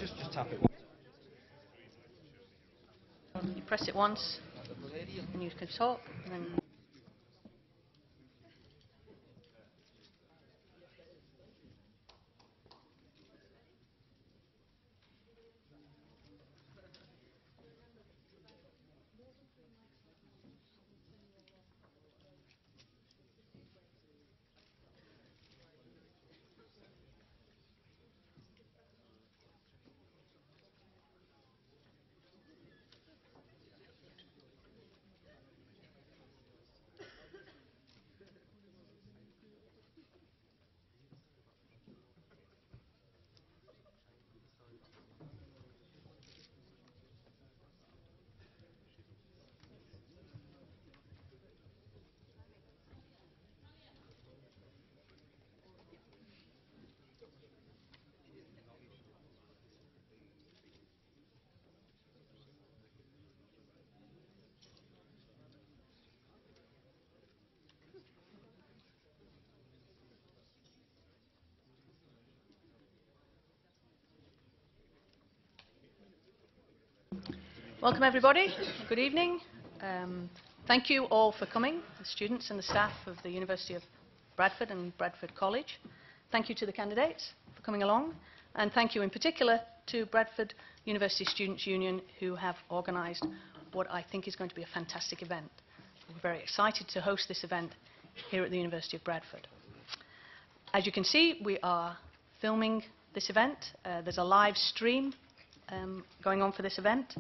Just tap it. You press it once, and you can talk, and then... Welcome, everybody. Good evening. Thank you all for coming, the students and the staff of the University of Bradford and Bradford College. Thank you to the candidates for coming along, and thank you in particular to Bradford University Students' Union, who have organised what I think is going to be a fantastic event. We're very excited to host this event here at the University of Bradford. As you can see, we are filming this event. There's a live stream going on for this event.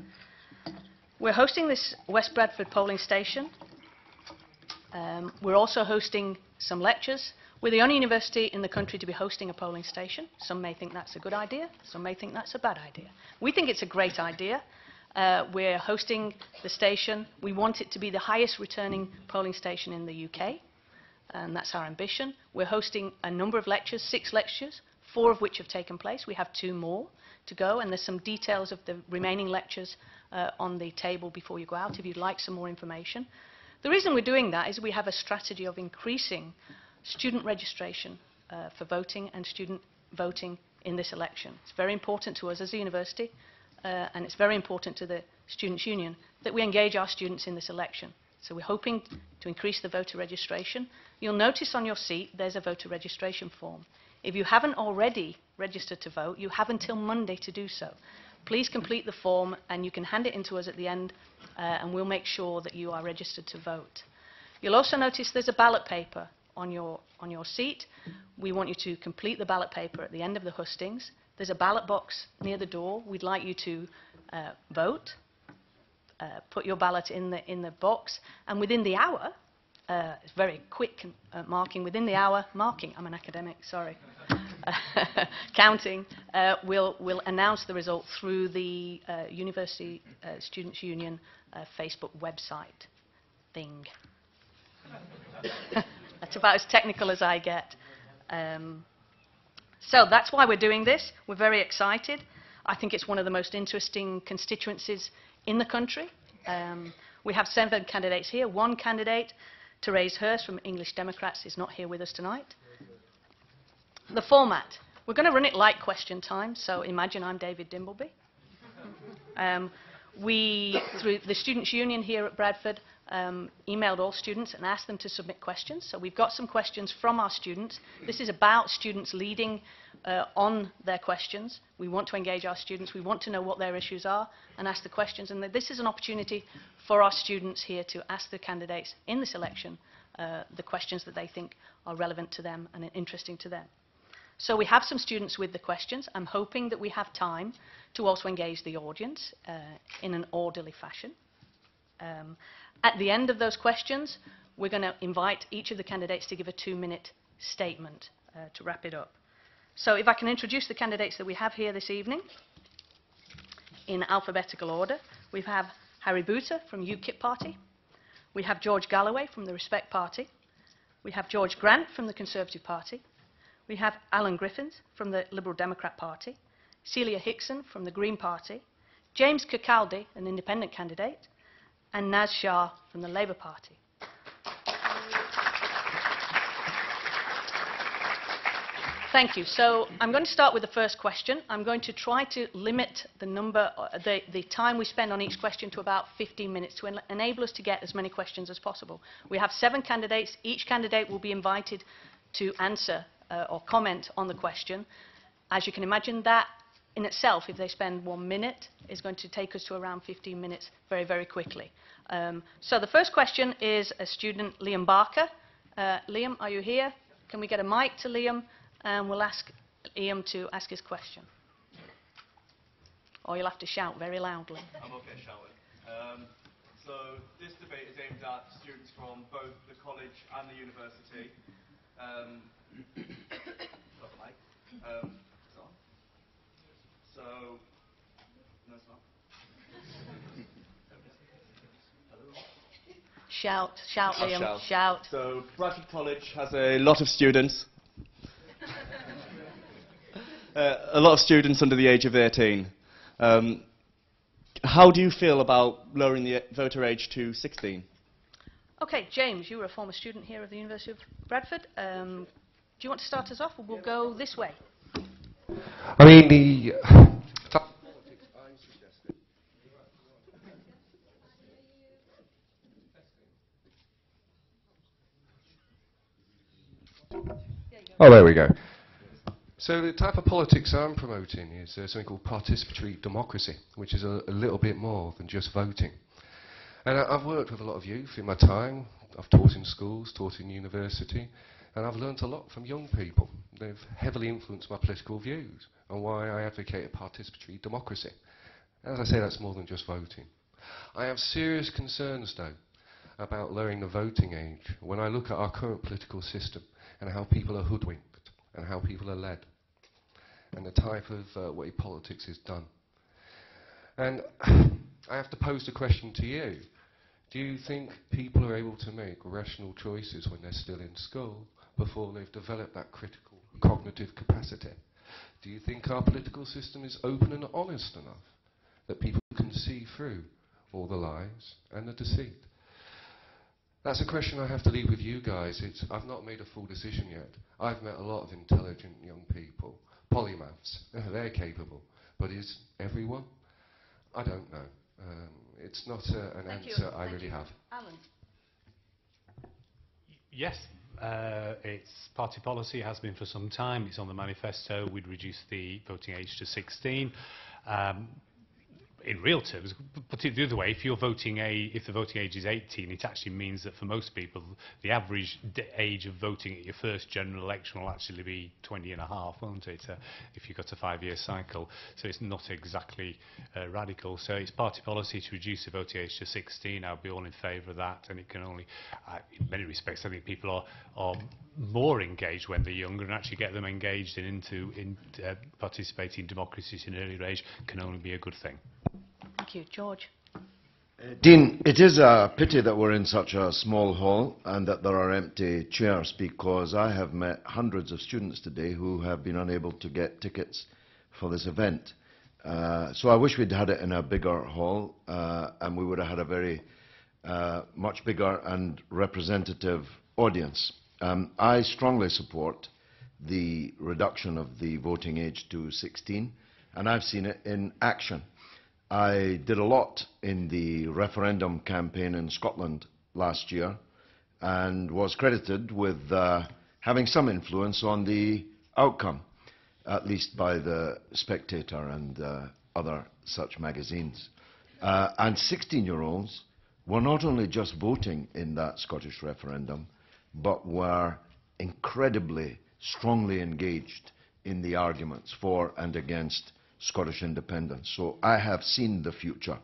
We're hosting this West Bradford polling station. We're also hosting some lectures. We're the only university in the country to be hosting a polling station. Some may think that's a good idea. Some may think that's a bad idea. We think it's a great idea. We're hosting the station. We want it to be the highest returning polling station in the UK, and that's our ambition. We're hosting a number of lectures, 6 lectures, 4 of which have taken place. We have 2 more to go, and there's some details of the remaining lectures on the table before you go out if you'd like some more information. The reason we're doing that is we have a strategy of increasing student registration for voting and student voting in this election. It's very important to us as a university, and it's very important to the Students' Union that we engage our students in this election. So we're hoping to increase the voter registration. You'll notice on your seat there's a voter registration form. If you haven't already registered to vote, you have until Monday to do so. Please complete the form, and you can hand it in to us at the end, and we'll make sure that you are registered to vote. You'll also notice there's a ballot paper on your seat. We want you to complete the ballot paper at the end of the hustings. There's a ballot box near the door. We'd like you to vote, put your ballot in the box, and within the hour, it's very quick marking, within the hour, I'm an academic, sorry, counting, we'll announce the result through the University Students' Union Facebook website thing. That's about as technical as I get. So that's why we're doing this. We're very excited. I think it's one of the most interesting constituencies in the country. We have 7 candidates here. 1 candidate, Therese Hurst from English Democrats, is not here with us tonight. The format. We're going to run it like question time, so imagine I'm David Dimbleby. We, through the Students' Union here at Bradford, emailed all students and asked them to submit questions. So we've got some questions from our students. This is about students leading on their questions. We want to engage our students. We want to know what their issues are and ask the questions. And this is an opportunity for our students here to ask the candidates in this election the questions that they think are relevant to them and interesting to them. So we have some students with the questions. I'm hoping that we have time to also engage the audience in an orderly fashion. At the end of those questions, we're going to invite each of the candidates to give a 2-minute statement to wrap it up. So if I can introduce the candidates that we have here this evening in alphabetical order. We have Harry Boota from UKIP Party. We have George Galloway from the Respect Party. We have George Grant from the Conservative Party. We have Alan Griffiths from the Liberal Democrat Party. Celia Hickson from the Green Party. James Kirkcaldy, an independent candidate. And Naz Shah from the Labour Party. Thank you. So I'm going to start with the first question. I'm going to try to limit the time we spend on each question to about 15 minutes to enable us to get as many questions as possible. We have 7 candidates. Each candidate will be invited to answer or comment on the question. As you can imagine, that in itself, if they spend 1 minute, is going to take us to around 15 minutes very, very quickly. So the first question is a student, Liam Barker. Liam, are you here? Can we get a mic to Liam? And we'll ask Liam to ask his question. Or you'll have to shout very loudly. I'm okay shouting. So this debate is aimed at students from both the college and the university. Got the mic. So, no, it's not. Shout, Liam, shout. So Bradford College has a lot of students. A lot of students under the age of 18. How do you feel about lowering the voter age to 16? Okay, James, you were a former student here at the University of Bradford. Do you want to start us off, or we'll go this way? I mean, the oh, there we go. So the type of politics I'm promoting is something called participatory democracy, which is a little bit more than just voting. And I've worked with a lot of youth in my time. I've taught in schools, taught in university, and I've learnt a lot from young people. They've heavily influenced my political views and why I advocate a participatory democracy. As I say, that's more than just voting. I have serious concerns, though, about lowering the voting age when I look at our current political system and how people are hoodwinked and how people are led and the type of way politics is done. And I have to pose the question to you. Do you think people are able to make rational choices when they're still in school before they've developed that critical cognitive capacity? Do you think our political system is open and honest enough that people can see through all the lies and the deceit? That's a question I have to leave with you guys. I've not made a full decision yet. I've met a lot of intelligent young people, polymaths. They're capable. But is everyone? I don't know. It's not an answer I really have. Alan. Yes, it's party policy. It has been for some time. It's on the manifesto. We'd reduce the voting age to 16. In real terms, put it the other way, if the voting age is 18, it actually means that for most people, the average age of voting at your first general election will actually be 20 and a half, won't it, if you've got a 5-year cycle. So it's not exactly radical. So it's party policy to reduce the voting age to 16. I'll be all in favour of that, and it can only, in many respects, I think people are more engaged when they're younger, and actually get them engaged into participating in democracies in early age can only be a good thing. Thank you. George. Dean, it is a pity that we're in such a small hall and that there are empty chairs, because I have met hundreds of students today who have been unable to get tickets for this event. So I wish we'd had it in a bigger hall and we would have had a very much bigger and representative audience. I strongly support the reduction of the voting age to 16, and I've seen it in action. I did a lot in the referendum campaign in Scotland last year and was credited with having some influence on the outcome, at least by the Spectator and other such magazines. And 16-year-olds were not only just voting in that Scottish referendum, but were incredibly strongly engaged in the arguments for and against Scottish independence. So I have seen the future,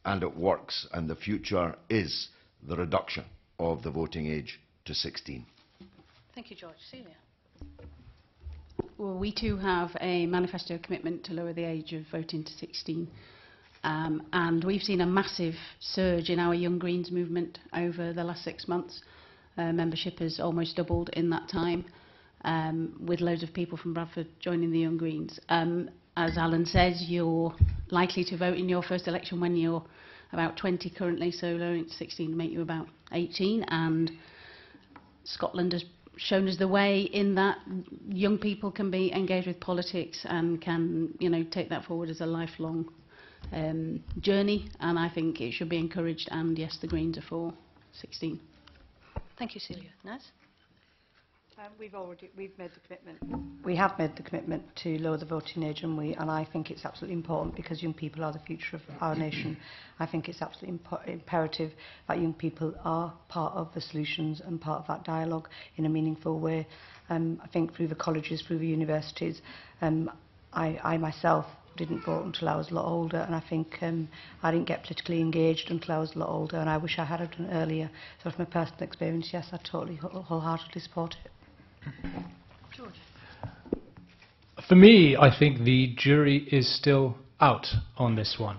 and it works, and the future is the reduction of the voting age to 16. Thank you, George. Celia. Well, we too have a manifesto commitment to lower the age of voting to 16. And we've seen a massive surge in our Young Greens movement over the last 6 months. Membership has almost doubled in that time, with loads of people from Bradford joining the Young Greens. As Alan says, you're likely to vote in your first election when you're about 20 currently, so lowering it to 16 will make you about 18. And Scotland has shown us the way in that young people can be engaged with politics and can, you know, take that forward as a lifelong journey, and I think it should be encouraged, and yes, the Greens are for 16. Thank you, Celia. Naz? We've made the commitment. We have made the commitment to lower the voting age, and I think it's absolutely important because young people are the future of our nation. I think it's absolutely imperative that young people are part of the solutions and part of that dialogue in a meaningful way. I think through the colleges, through the universities, I myself didn't vote until I was a lot older, and I think I didn't get politically engaged until I was a lot older, and I wish I had done it earlier. So from my personal experience, yes, I totally wholeheartedly support it. George? For me, I think the jury is still out on this one.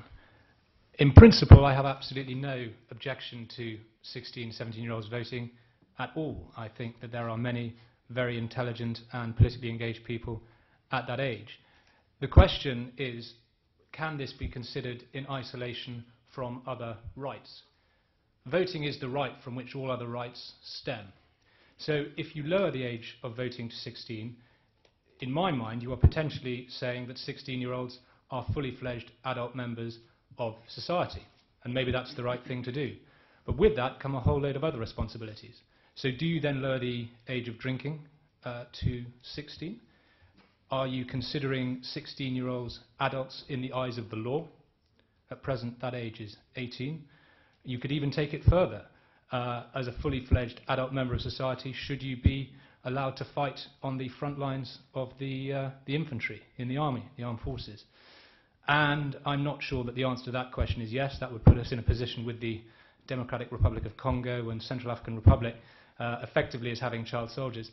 In principle, I have absolutely no objection to 16, 17-year-olds voting at all. I think that there are many very intelligent and politically engaged people at that age. The question is, can this be considered in isolation from other rights? Voting is the right from which all other rights stem. So if you lower the age of voting to 16, in my mind, you are potentially saying that 16-year-olds are fully fledged adult members of society. And maybe that's the right thing to do. But with that come a whole load of other responsibilities. So do you then lower the age of drinking to 16? Are you considering 16-year-olds adults in the eyes of the law? At present, that age is 18. You could even take it further. As a fully fledged adult member of society, should you be allowed to fight on the front lines of the infantry in the army, the armed forces? And I'm not sure that the answer to that question is yes. That would put us in a position with the Democratic Republic of Congo and Central African Republic effectively as having child soldiers.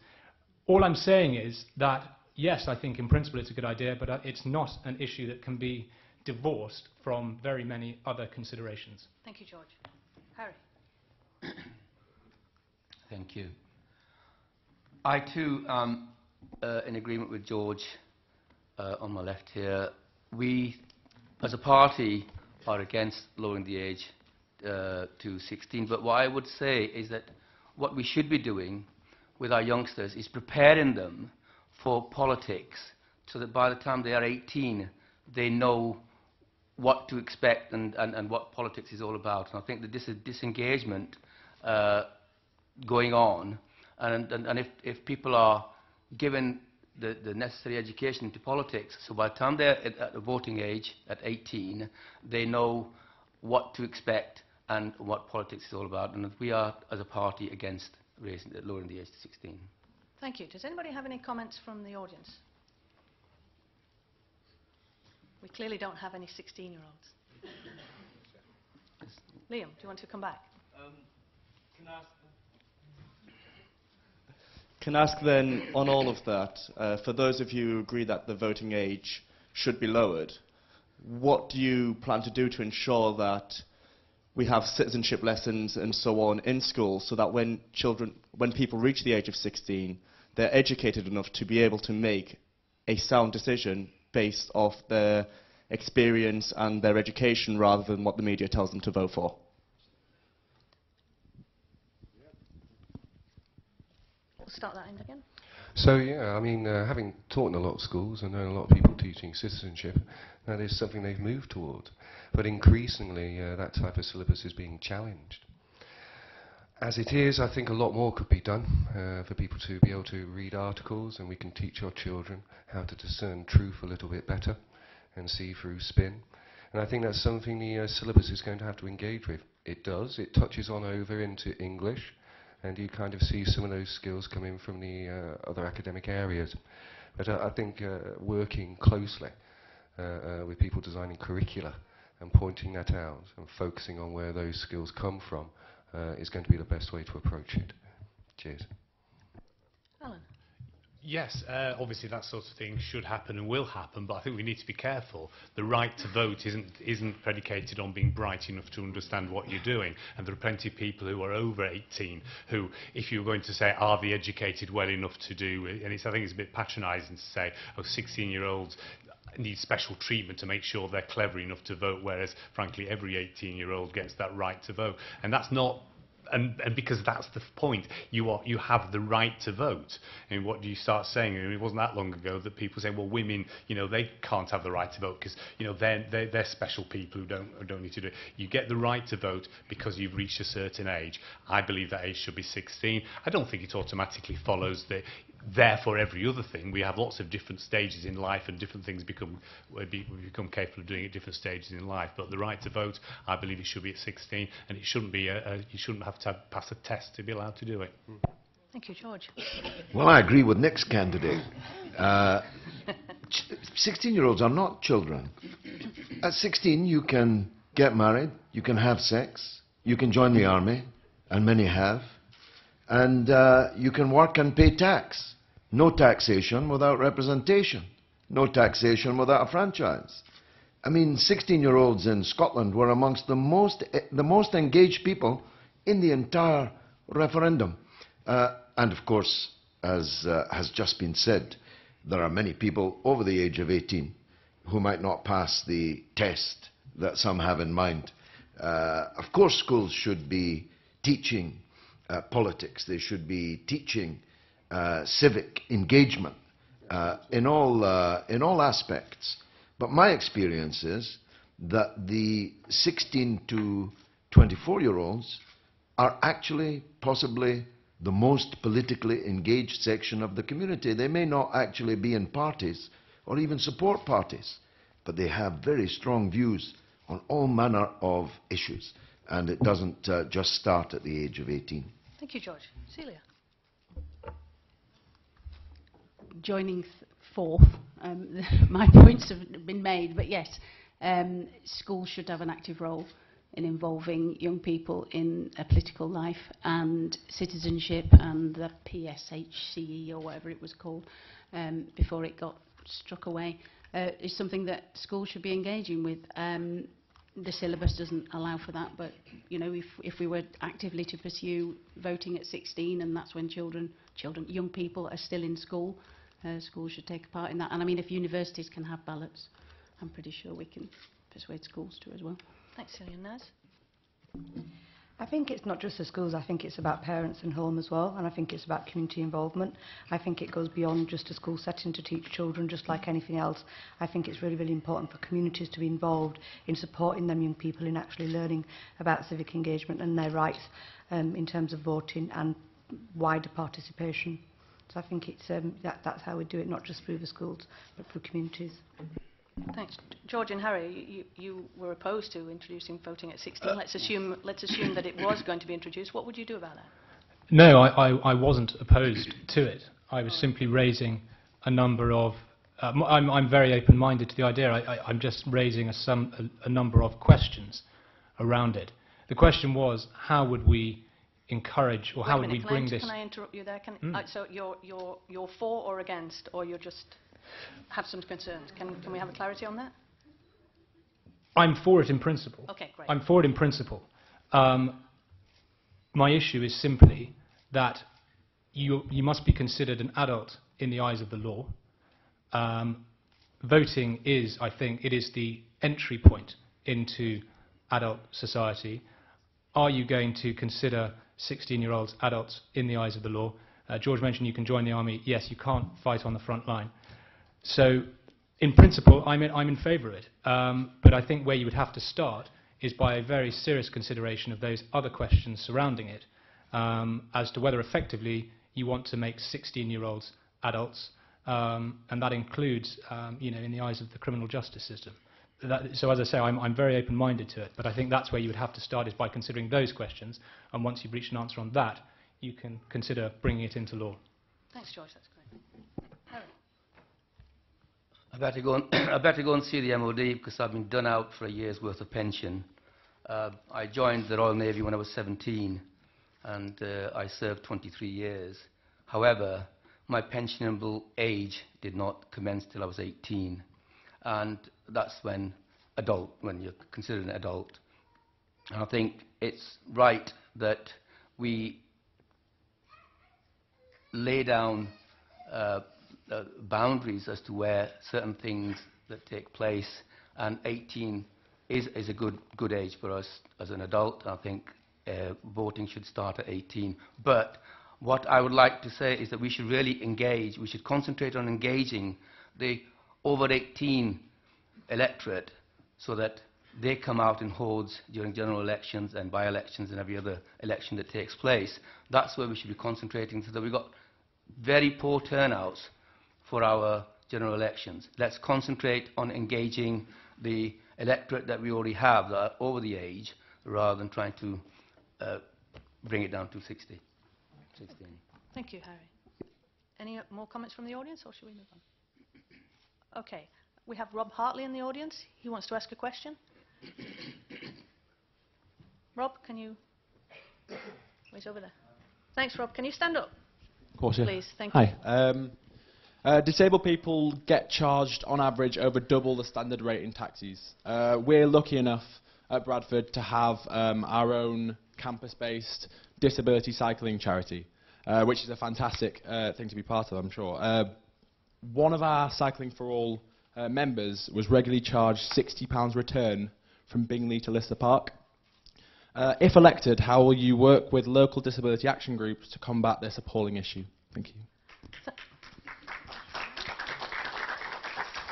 All I'm saying is that, yes, I think in principle it's a good idea, but it's not an issue that can be divorced from very many other considerations. Thank you, George. Harry? Thank you. I too am in agreement with George on my left here. We, as a party, are against lowering the age to 16, but what I would say is that what we should be doing with our youngsters is preparing them for politics so that by the time they are 18, they know what to expect and what politics is all about. And I think that this is disengagement going on, and if people are given the necessary education into politics, so by the time they're at the voting age, at 18, they know what to expect and what politics is all about. And we are, as a party, against lowering the age to 16. Thank you. Does anybody have any comments from the audience? We clearly don't have any 16-year-olds. Liam, do you want to come back? Can I ask then, on all of that, for those of you who agree that the voting age should be lowered, what do you plan to do to ensure that we have citizenship lessons and so on in school, so that when people reach the age of 16, they're educated enough to be able to make a sound decision based off their experience and their education rather than what the media tells them to vote for? We'll start that end again. So yeah, I mean, having taught in a lot of schools and known a lot of people teaching citizenship, that is something they've moved towards. But increasingly, that type of syllabus is being challenged. As it is, I think a lot more could be done for people to be able to read articles, and we can teach our children how to discern truth a little bit better and see through spin. And I think that's something the syllabus is going to have to engage with. It does. It touches on over into English, and you kind of see some of those skills come in from the other academic areas. But I think working closely with people designing curricula and pointing that out and focusing on where those skills come from is going to be the best way to approach it. Cheers. Alan? Yes, obviously that sort of thing should happen and will happen, but I think we need to be careful. The right to vote isn't predicated on being bright enough to understand what you're doing, and there are plenty of people who are over 18 who, if you're going to say, are they educated well enough to do it, and I think it's a bit patronising to say, oh, 16-year-olds need special treatment to make sure they're clever enough to vote, whereas, frankly, every 18-year-old gets that right to vote. And that's not and because that's the point, you have the right to vote. And what do you start saying? I mean, it wasn't that long ago that people say, well, women, they can't have the right to vote because they're special people who don't need to do it. You get the right to vote because you've reached a certain age. I believe that age should be 16. I don't think it automatically follows that. Therefore, every other thing, we have lots of different stages in life, and different things we become capable of doing at different stages in life. But the right to vote, I believe it should be at 16, and it shouldn't be you shouldn't have to pass a test to be allowed to do it. Thank you, George. Well, I agree with Nick's candidate. 16-year-olds are not children. At 16, you can get married, you can have sex, you can join the army, and many have, and you can work and pay tax. No taxation without representation. No taxation without a franchise. I mean, 16-year-olds in Scotland were amongst the most engaged people in the entire referendum. And of course, as has just been said, there are many people over the age of 18 who might not pass the test that some have in mind. Of course, schools should be teaching politics. They should be teaching civic engagement in all aspects. But my experience is that the 16 to 24-year-olds are actually possibly the most politically engaged section of the community. They may not actually be in parties or even support parties, but they have very strong views on all manner of issues. And it doesn't just start at the age of 18. Thank you, George. Celia. Joining fourth, my points have been made, but yes, schools should have an active role in involving young people in a political life, and citizenship and the PSHCE or whatever it was called before it got struck away is something that schools should be engaging with. The syllabus doesn't allow for that, but if we were actively to pursue voting at 16, and that's when young people are still in school, schools should take a part in that. And I mean, if universities can have ballots, I'm pretty sure we can persuade schools to as well. Thanks, Celia. Naz? I think it's not just the schools, I think it's about parents and home as well, and I think it's about community involvement. I think it goes beyond just a school setting to teach children, just like anything else. I think it's really, really important for communities to be involved in supporting them young people in actually learning about civic engagement and their rights in terms of voting and wider participation. So I think it's that's how we do it, not just through the schools, but through communities. Thanks. George and Harry, you were opposed to introducing voting at 16. Let's assume that it was going to be introduced. What would you do about that? No, I wasn't opposed to it. I was simply raising a number of... I'm very open-minded to the idea. I'm just raising a number of questions around it. The question was, how would we encourage, or how would we bring this... Can I interrupt you there? So you're for or against, or you're just... have some concerns. Can we have a clarity on that? I'm for it in principle. Okay, great. I'm for it in principle. My issue is simply that you must be considered an adult in the eyes of the law. Voting is, I think, it is the entry point into adult society. Are you going to consider 16-year-olds adults in the eyes of the law? George mentioned you can join the army. Yes, you can't fight on the front line. So, in principle, I'm in favour of it. But I think where you would have to start is by a very serious consideration of those other questions surrounding it, as to whether effectively you want to make 16-year-olds adults, and that includes, in the eyes of the criminal justice system. So, as I say, I'm very open-minded to it, but I think that's where you would have to start, is by considering those questions, and once you've reached an answer on that, you can consider bringing it into law. Thanks, George. That's great. Harry? I better go and see the MOD because I've been done out for a year's worth of pension. I joined the Royal Navy when I was 17, and I served 23 years. However, my pensionable age did not commence till I was 18, and that's when you're considered an adult. And I think it's right that we lay down boundaries as to where certain things that take place, and 18 is a good age for us as an adult. I think voting should start at 18. But what I would like to say is that we should really engage, we should concentrate on engaging the over 18 electorate so that they come out in hordes during general elections and by-elections and every other election that takes place. That's where we should be concentrating, so that we've got very poor turnouts for our general elections. Let's concentrate on engaging the electorate that we already have that are over the age, rather than trying to bring it down to 16. Thank you, Harry. Any more comments from the audience, or should we move on? Okay, we have Rob Hartley in the audience. He wants to ask a question. Rob, can you... Oh, he's over there. Thanks, Rob. Can you stand up? Of course, yeah. Please, thank you. Hi. Disabled people get charged, on average, over double the standard rate in taxis. We're lucky enough at Bradford to have our own campus-based disability cycling charity, which is a fantastic thing to be part of, I'm sure. One of our Cycling for All members was regularly charged £60 return from Bingley to Lister Park. If elected, how will you work with local disability action groups to combat this appalling issue? Thank you.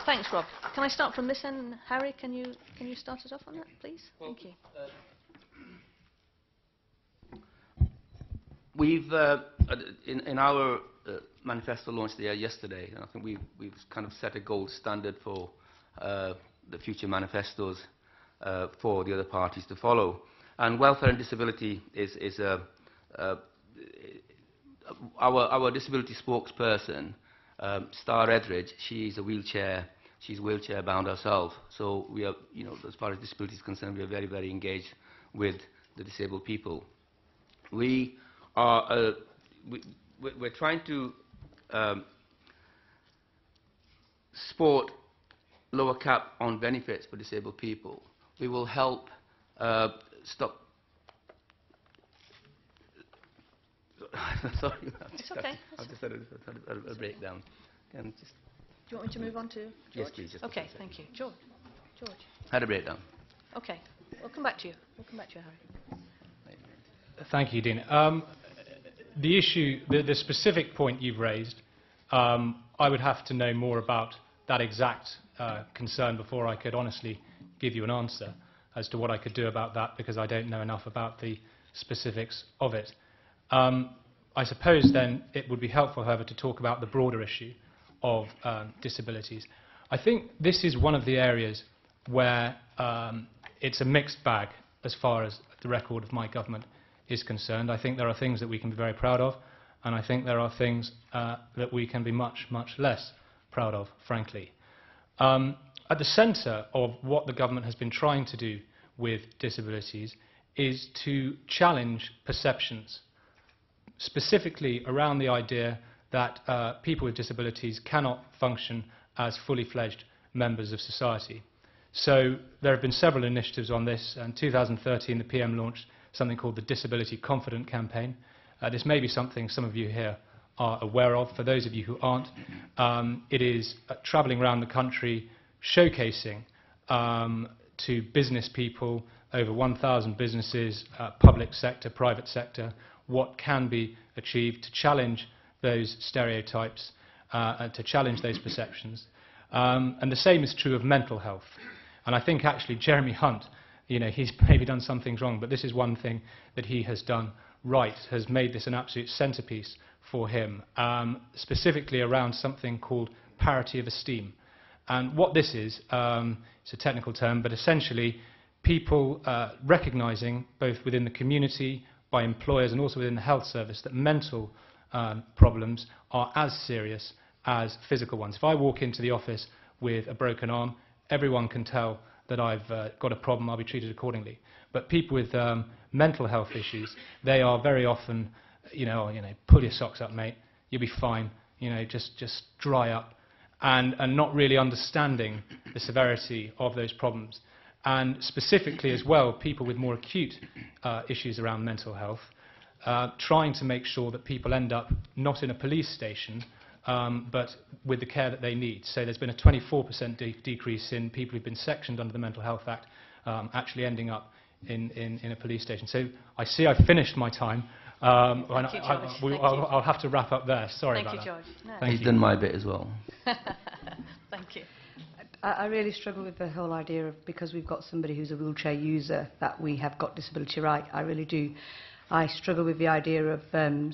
Thanks, Rob. Can I start from this end? Harry, can you start us off on that, please? Well, thank you. We've, in our manifesto launched there yesterday, I think we've kind of set a gold standard for the future manifestos for the other parties to follow. And welfare and disability is our disability spokesperson, Star Edridge. She's wheelchair bound herself. So we are, as far as disability is concerned, we are very, very engaged with the disabled people. We are, we're trying to support lower cap on benefits for disabled people. We will help stop. Sorry, It's okay. I've just had a breakdown. Do you want me to move on to George? Yes, please. Okay, thank you. George. Had a breakdown. Okay, we'll come back to you. Harry. Thank you, Dean. The issue, the specific point you've raised, I would have to know more about that exact concern before I could honestly give you an answer as to what I could do about that, because I don't know enough about the specifics of it. I suppose then it would be helpful, however, to talk about the broader issue of disabilities. I think this is one of the areas where it's a mixed bag as far as the record of my government is concerned. I think there are things that we can be very proud of, and I think there are things that we can be much, much less proud of, frankly. At the centre of what the government has been trying to do with disabilities is to challenge perceptions, specifically around the idea that people with disabilities cannot function as fully fledged members of society. So there have been several initiatives on this. In 2013, the PM launched something called the Disability Confident Campaign. This may be something some of you here are aware of. For those of you who aren't, it is travelling around the country showcasing to business people, over 1,000 businesses, public sector, private sector, what can be achieved to challenge those stereotypes and to challenge those perceptions. And the same is true of mental health. And I think actually Jeremy Hunt, he's maybe done some things wrong, but this is one thing that he has done right, has made this an absolute centrepiece for him, specifically around something called parity of esteem. And what this is, it's a technical term, but essentially people recognising, both within the community, by employers and also within the health service, that mental problems are as serious as physical ones. If I walk into the office with a broken arm, everyone can tell that I've got a problem. I'll be treated accordingly. But people with mental health issues, they are very often, pull your socks up, mate, you'll be fine, just dry up, and not really understanding the severity of those problems. And specifically as well, people with more acute issues around mental health, trying to make sure that people end up not in a police station, but with the care that they need. So there's been a 24% decrease in people who've been sectioned under the Mental Health Act actually ending up in a police station. So I see I've finished my time. Thank you, George. I'll have to wrap up there. Sorry Thank about you, that. George. No. Thank He's you. done my bit as well. Thank you. I really struggle with the whole idea of, because we've got somebody who's a wheelchair user, that we have got disability right. I really do. I struggle with the idea of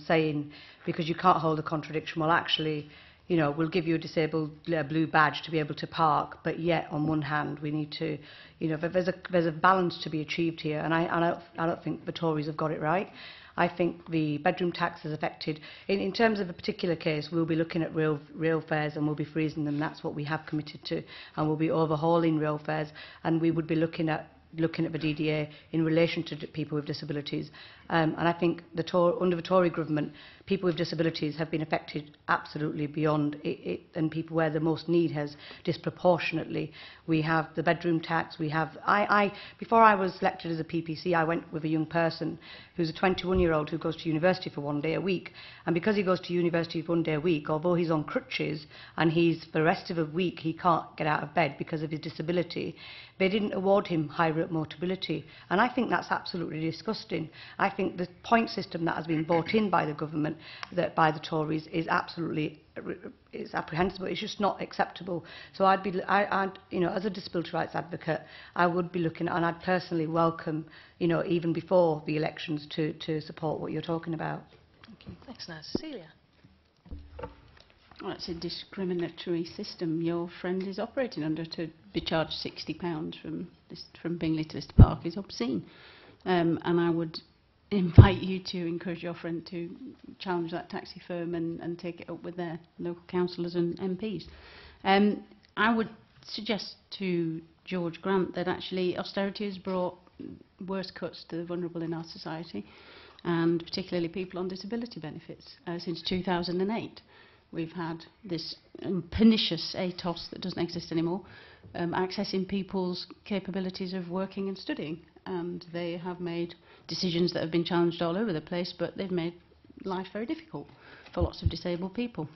saying, because you can't hold a contradiction, well, actually, you know, we'll give you a disabled blue badge to be able to park, but yet, on one hand, we need to, you know, there's a balance to be achieved here, and I don't think the Tories have got it right. I think the bedroom tax has affected, in terms of a particular case, we'll be looking at rail fares and we'll be freezing them. That's what we have committed to, and we'll be overhauling rail fares, and we would be looking at the DDA in relation to people with disabilities. And I think under the Tory government, people with disabilities have been affected absolutely beyond it, and people where the most need has disproportionately. We have the bedroom tax. We have before I was elected as a PPC, I went with a young person who's a 21-year-old who goes to university for 1 day a week, and because he goes to university for 1 day a week, although he's on crutches and he's for the rest of the week he can't get out of bed because of his disability, they didn't award him high rate mobility, and I think that's absolutely disgusting. I think the point system that has been brought in by the government, that by the Tories, is absolutely it's apprehensible. It's just not acceptable. So I'd you know, as a disability rights advocate, I would be looking, and I'd personally welcome, you know, even before the elections, to support what you're talking about. Thank you. Thanks, Naz. Celia. Well, it's a discriminatory system your friend is operating under. To be charged £60 from Bingley to Lister Park is obscene. And I would invite you to encourage your friend to challenge that taxi firm and take it up with their local councillors and MPs. I would suggest to George Grant that actually austerity has brought worse cuts to the vulnerable in our society, and particularly people on disability benefits. Since 2008, we've had this pernicious ATOS that doesn't exist anymore, accessing people's capabilities of working and studying. And they have made decisions that have been challenged all over the place, but they've made life very difficult for lots of disabled people.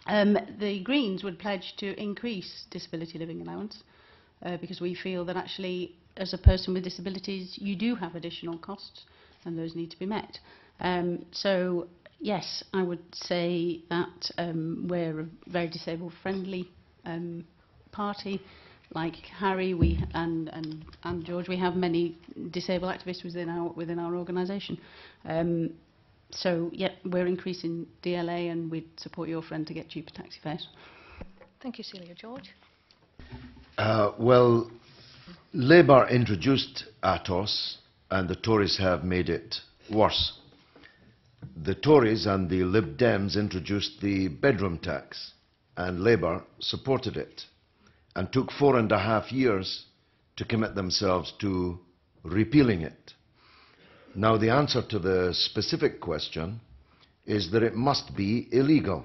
The Greens would pledge to increase disability living allowance because we feel that actually, as a person with disabilities, you do have additional costs and those need to be met. So yes, I would say that we're a very disabled friendly party. Like Harry and George, we have many disabled activists within our organisation. So yeah, we're increasing DLA, and we'd support your friend to get cheaper taxi fares. Thank you, Celia. George. Well, Labour introduced ATOS, and the Tories have made it worse. The Tories and the Lib Dems introduced the bedroom tax, and Labour supported it, and took 4.5 years to commit themselves to repealing it. Now, the answer to the specific question is that it must be illegal.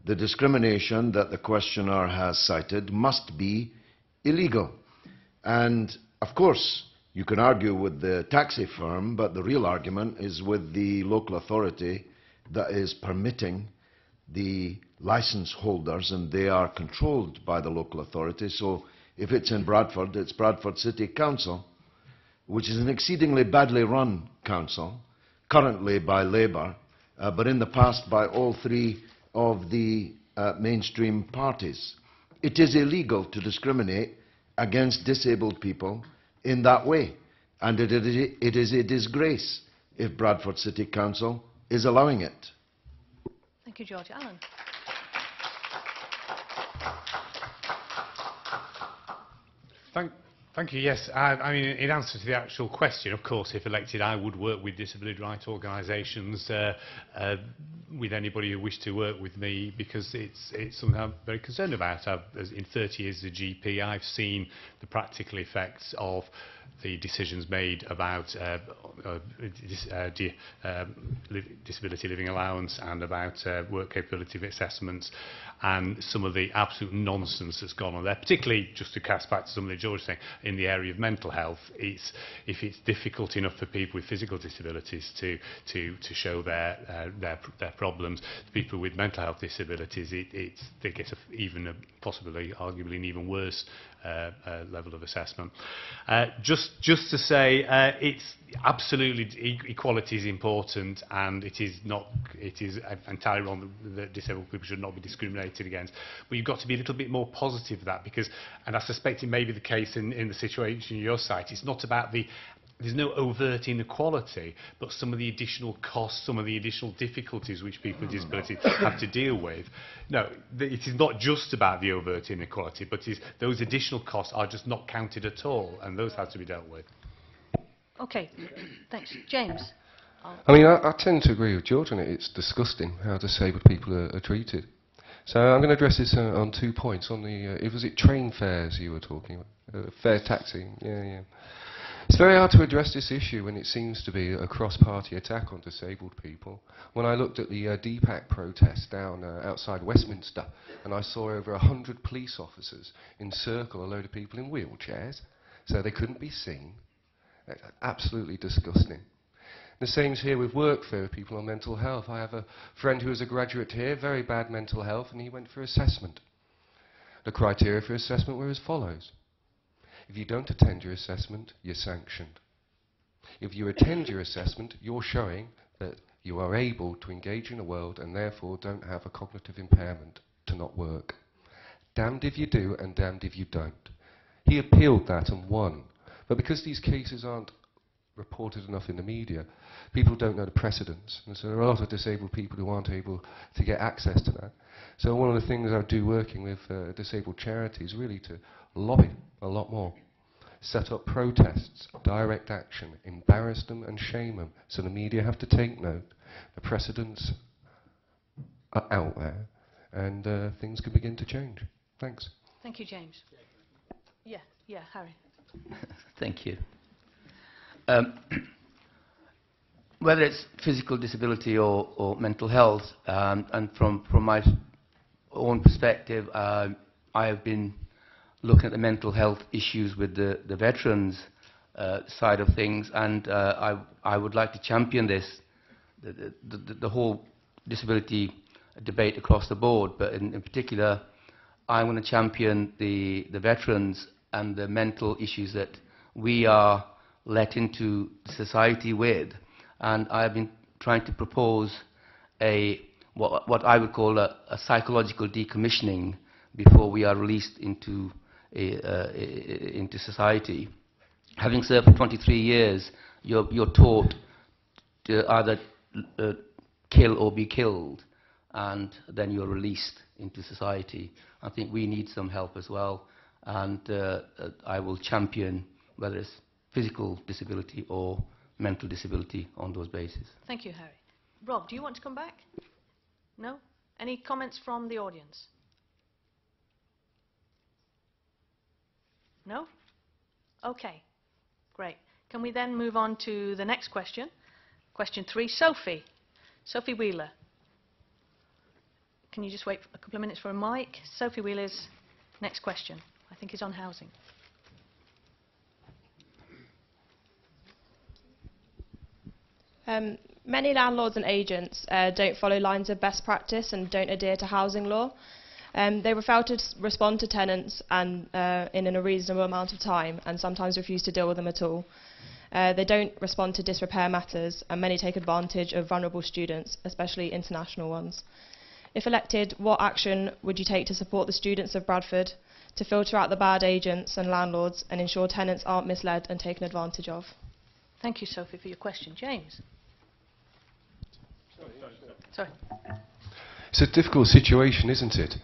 The discrimination that the questioner has cited must be illegal. And, of course, you can argue with the taxi firm, but the real argument is with the local authority that is permitting the licence holders, and they are controlled by the local authority. So if it's in Bradford, it's Bradford City Council, which is an exceedingly badly run council, currently by Labour, but in the past by all three of the mainstream parties. It is illegal to discriminate against disabled people in that way, and it is a disgrace if Bradford City Council is allowing it. Thank you, George. Alan. Thank you. Yes, I mean, in answer to the actual question, of course, if elected, I would work with disability rights organisations, with anybody who wished to work with me, because it's something I'm very concerned about. In 30 years as a GP, I've seen the practical effects of the decisions made about disability living allowance and about work capability assessments, and some of the absolute nonsense that's gone on there, particularly, just to cast back to something George was saying, in the area of mental health. If it's difficult enough for people with physical disabilities to show their problems, people with mental health disabilities, they get possibly, arguably, an even worse level of assessment. Just just to say, it's absolutely equality is important, and it is entirely wrong that disabled people should not be discriminated against. But you've got to be a little bit more positive of that, because, and I suspect it may be the case in the situation in your site, it's not about there's no overt inequality, but some of the additional costs, some of the additional difficulties which people with disabilities have to deal with. No, it is not just about the overt inequality, but those additional costs are just not counted at all, and those have to be dealt with. Okay, thanks. James? I mean, I tend to agree with George on it. It's disgusting how disabled people are treated. So I'm going to address this on 2 points. On the, was it train fares you were talking about? Fare taxing, yeah. It's very hard to address this issue when it seems to be a cross-party attack on disabled people. When I looked at the DPAC protest down outside Westminster, and I saw over 100 police officers encircle a load of people in wheelchairs, so they couldn't be seen. Absolutely disgusting. The same's here with work for people on mental health. I have a friend who is a graduate here, very bad mental health, and he went for assessment. The criteria for assessment were as follows. If you don't attend your assessment, you're sanctioned. If you attend your assessment, you're showing that you are able to engage in the world and therefore don't have a cognitive impairment to not work. Damned if you do and damned if you don't. He appealed that and won. But because these cases aren't reported enough in the media, people don't know the precedents. And so there are a lot of disabled people who aren't able to get access to that. So one of the things I do working with disabled charities is really to lobby a lot more. Set up protests, direct action, embarrass them and shame them. So the media have to take note. The precedents are out there, and things can begin to change. Thanks. Thank you, James. Yeah, Harry. Thank you. Whether it's physical disability or mental health, and from my own perspective, I have been looking at the mental health issues with the veterans side of things, and I would like to champion this, the whole disability debate across the board, but in particular, I want to champion the veterans and the mental issues that we are let into society with. And I have been trying to propose what I would call a psychological decommissioning before we are released into society. Having served for 23 years, you're taught to either kill or be killed, and then you're released into society. I think we need some help as well, and I will champion whether it's physical disability or mental disability on those bases. Thank you, Harry. Rob, do you want to come back? No? Any comments from the audience? No? Okay, great. Can we then move on to the next question? Question 3, Sophie. Sophie Wheeler. Can you just wait a couple of minutes for a mic? Sophie Wheeler's next question, I think, is on housing. Many landlords and agents don't follow lines of best practice and don't adhere to housing law. They fail to respond to tenants and in a reasonable amount of time, and sometimes refuse to deal with them at all. They don't respond to disrepair matters, and many take advantage of vulnerable students, especially international ones. If elected, what action would you take to support the students of Bradford, to filter out the bad agents and landlords and ensure tenants aren't misled and taken advantage of? Thank you, Sophie, for your question. James? Sorry. It's a difficult situation, isn't it?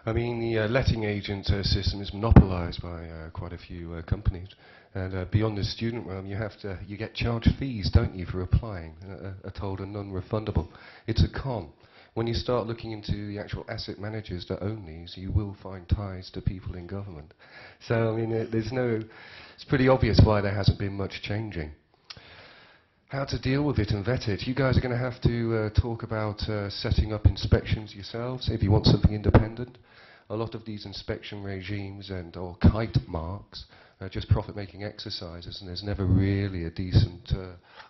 I mean, the letting agent system is monopolised by quite a few companies, and beyond the student realm, you get charged fees, don't you, for applying, are told are non-refundable. It's a con. When you start looking into the actual asset managers that own these, you will find ties to people in government. So, I mean, it's pretty obvious why there hasn't been much changing. How to deal with it and vet it. You guys are going to have to talk about setting up inspections yourselves if you want something independent. A lot of these inspection regimes or kite marks are just profit-making exercises, and there's never really a decent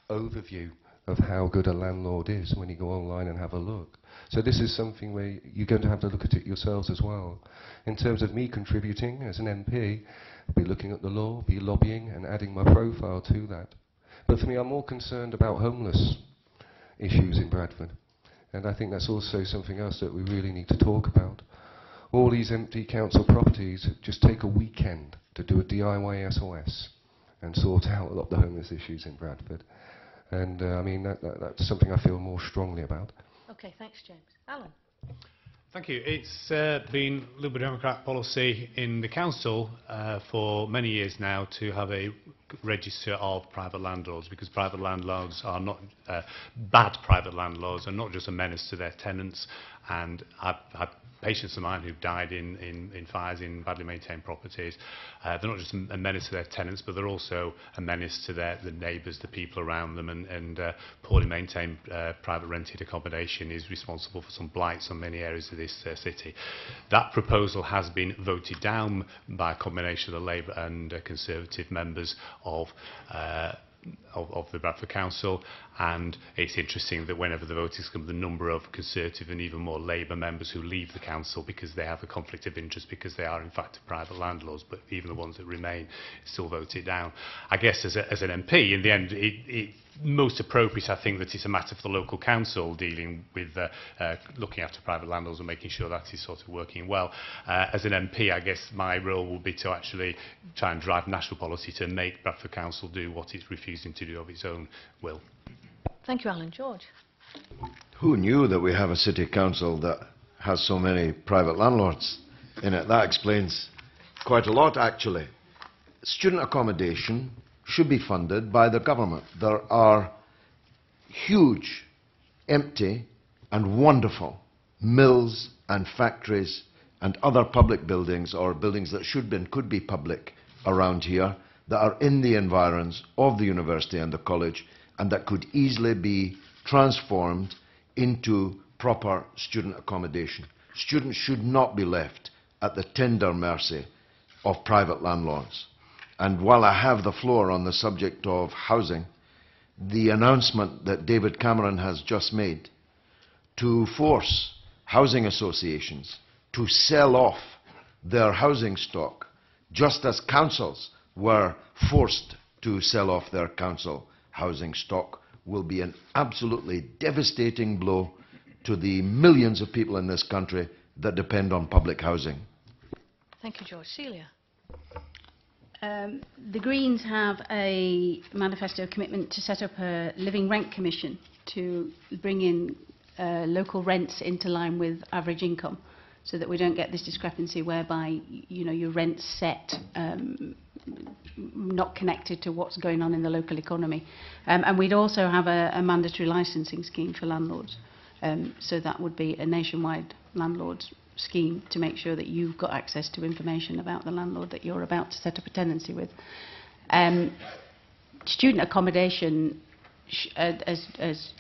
overview of how good a landlord is when you go online and have a look. So this is something where you're going to have to look at it yourselves as well. In terms of me contributing as an MP, be looking at the law, be lobbying and adding my profile to that. But for me, I'm more concerned about homeless issues in Bradford. And I think that's also something else that we really need to talk about. All these empty council properties, just take a weekend to do a DIY SOS and sort out a lot of the homeless issues in Bradford. And I mean, that's something I feel more strongly about. Okay, thanks, James. Alan? Thank you. It's been Liberal Democrat policy in the council for many years now to have a register of private landlords, because private landlords are not bad private landlords are not just a menace to their tenants. And I've had patients of mine who've died in fires in badly maintained properties. They're not just a menace to their tenants, but they're also a menace to the neighbours, the people around them, and poorly maintained private rented accommodation is responsible for some blights on many areas of this city. That proposal has been voted down by a combination of the Labour and Conservative members of the Bradford Council, and it's interesting that whenever the voting comes, the number of Conservative and even more Labour members who leave the council because they have a conflict of interest because they are in fact private landlords, but even the ones that remain still vote it down. I guess as an MP, in the end, it's most appropriate, I think, that it's a matter for the local council dealing with looking after private landlords and making sure that is sort of working well. As an MP, I guess my role will be to actually try and drive national policy to make Bradford Council do what it's refusing to do of its own will. Thank you, Alan. George? Who knew that we have a city council that has so many private landlords in it? That explains quite a lot, actually. Student accommodation should be funded by the government. There are huge, empty and wonderful mills and factories and other public buildings, or buildings that should be and could be public around here, that are in the environs of the university and the college, and that could easily be transformed into proper student accommodation. Students should not be left at the tender mercy of private landlords. And while I have the floor on the subject of housing, the announcement that David Cameron has just made to force housing associations to sell off their housing stock, just as councils were forced to sell off their council housing stock, will be an absolutely devastating blow to the millions of people in this country that depend on public housing. Thank you, George. Celia? The Greens have a manifesto commitment to set up a living rent commission to bring in local rents into line with average income, so that we don't get this discrepancy whereby your rent's set not connected to what's going on in the local economy. And we'd also have a mandatory licensing scheme for landlords. So that would be a nationwide landlords scheme to make sure that you've got access to information about the landlord that you're about to set up a tenancy with. Student accommodation, as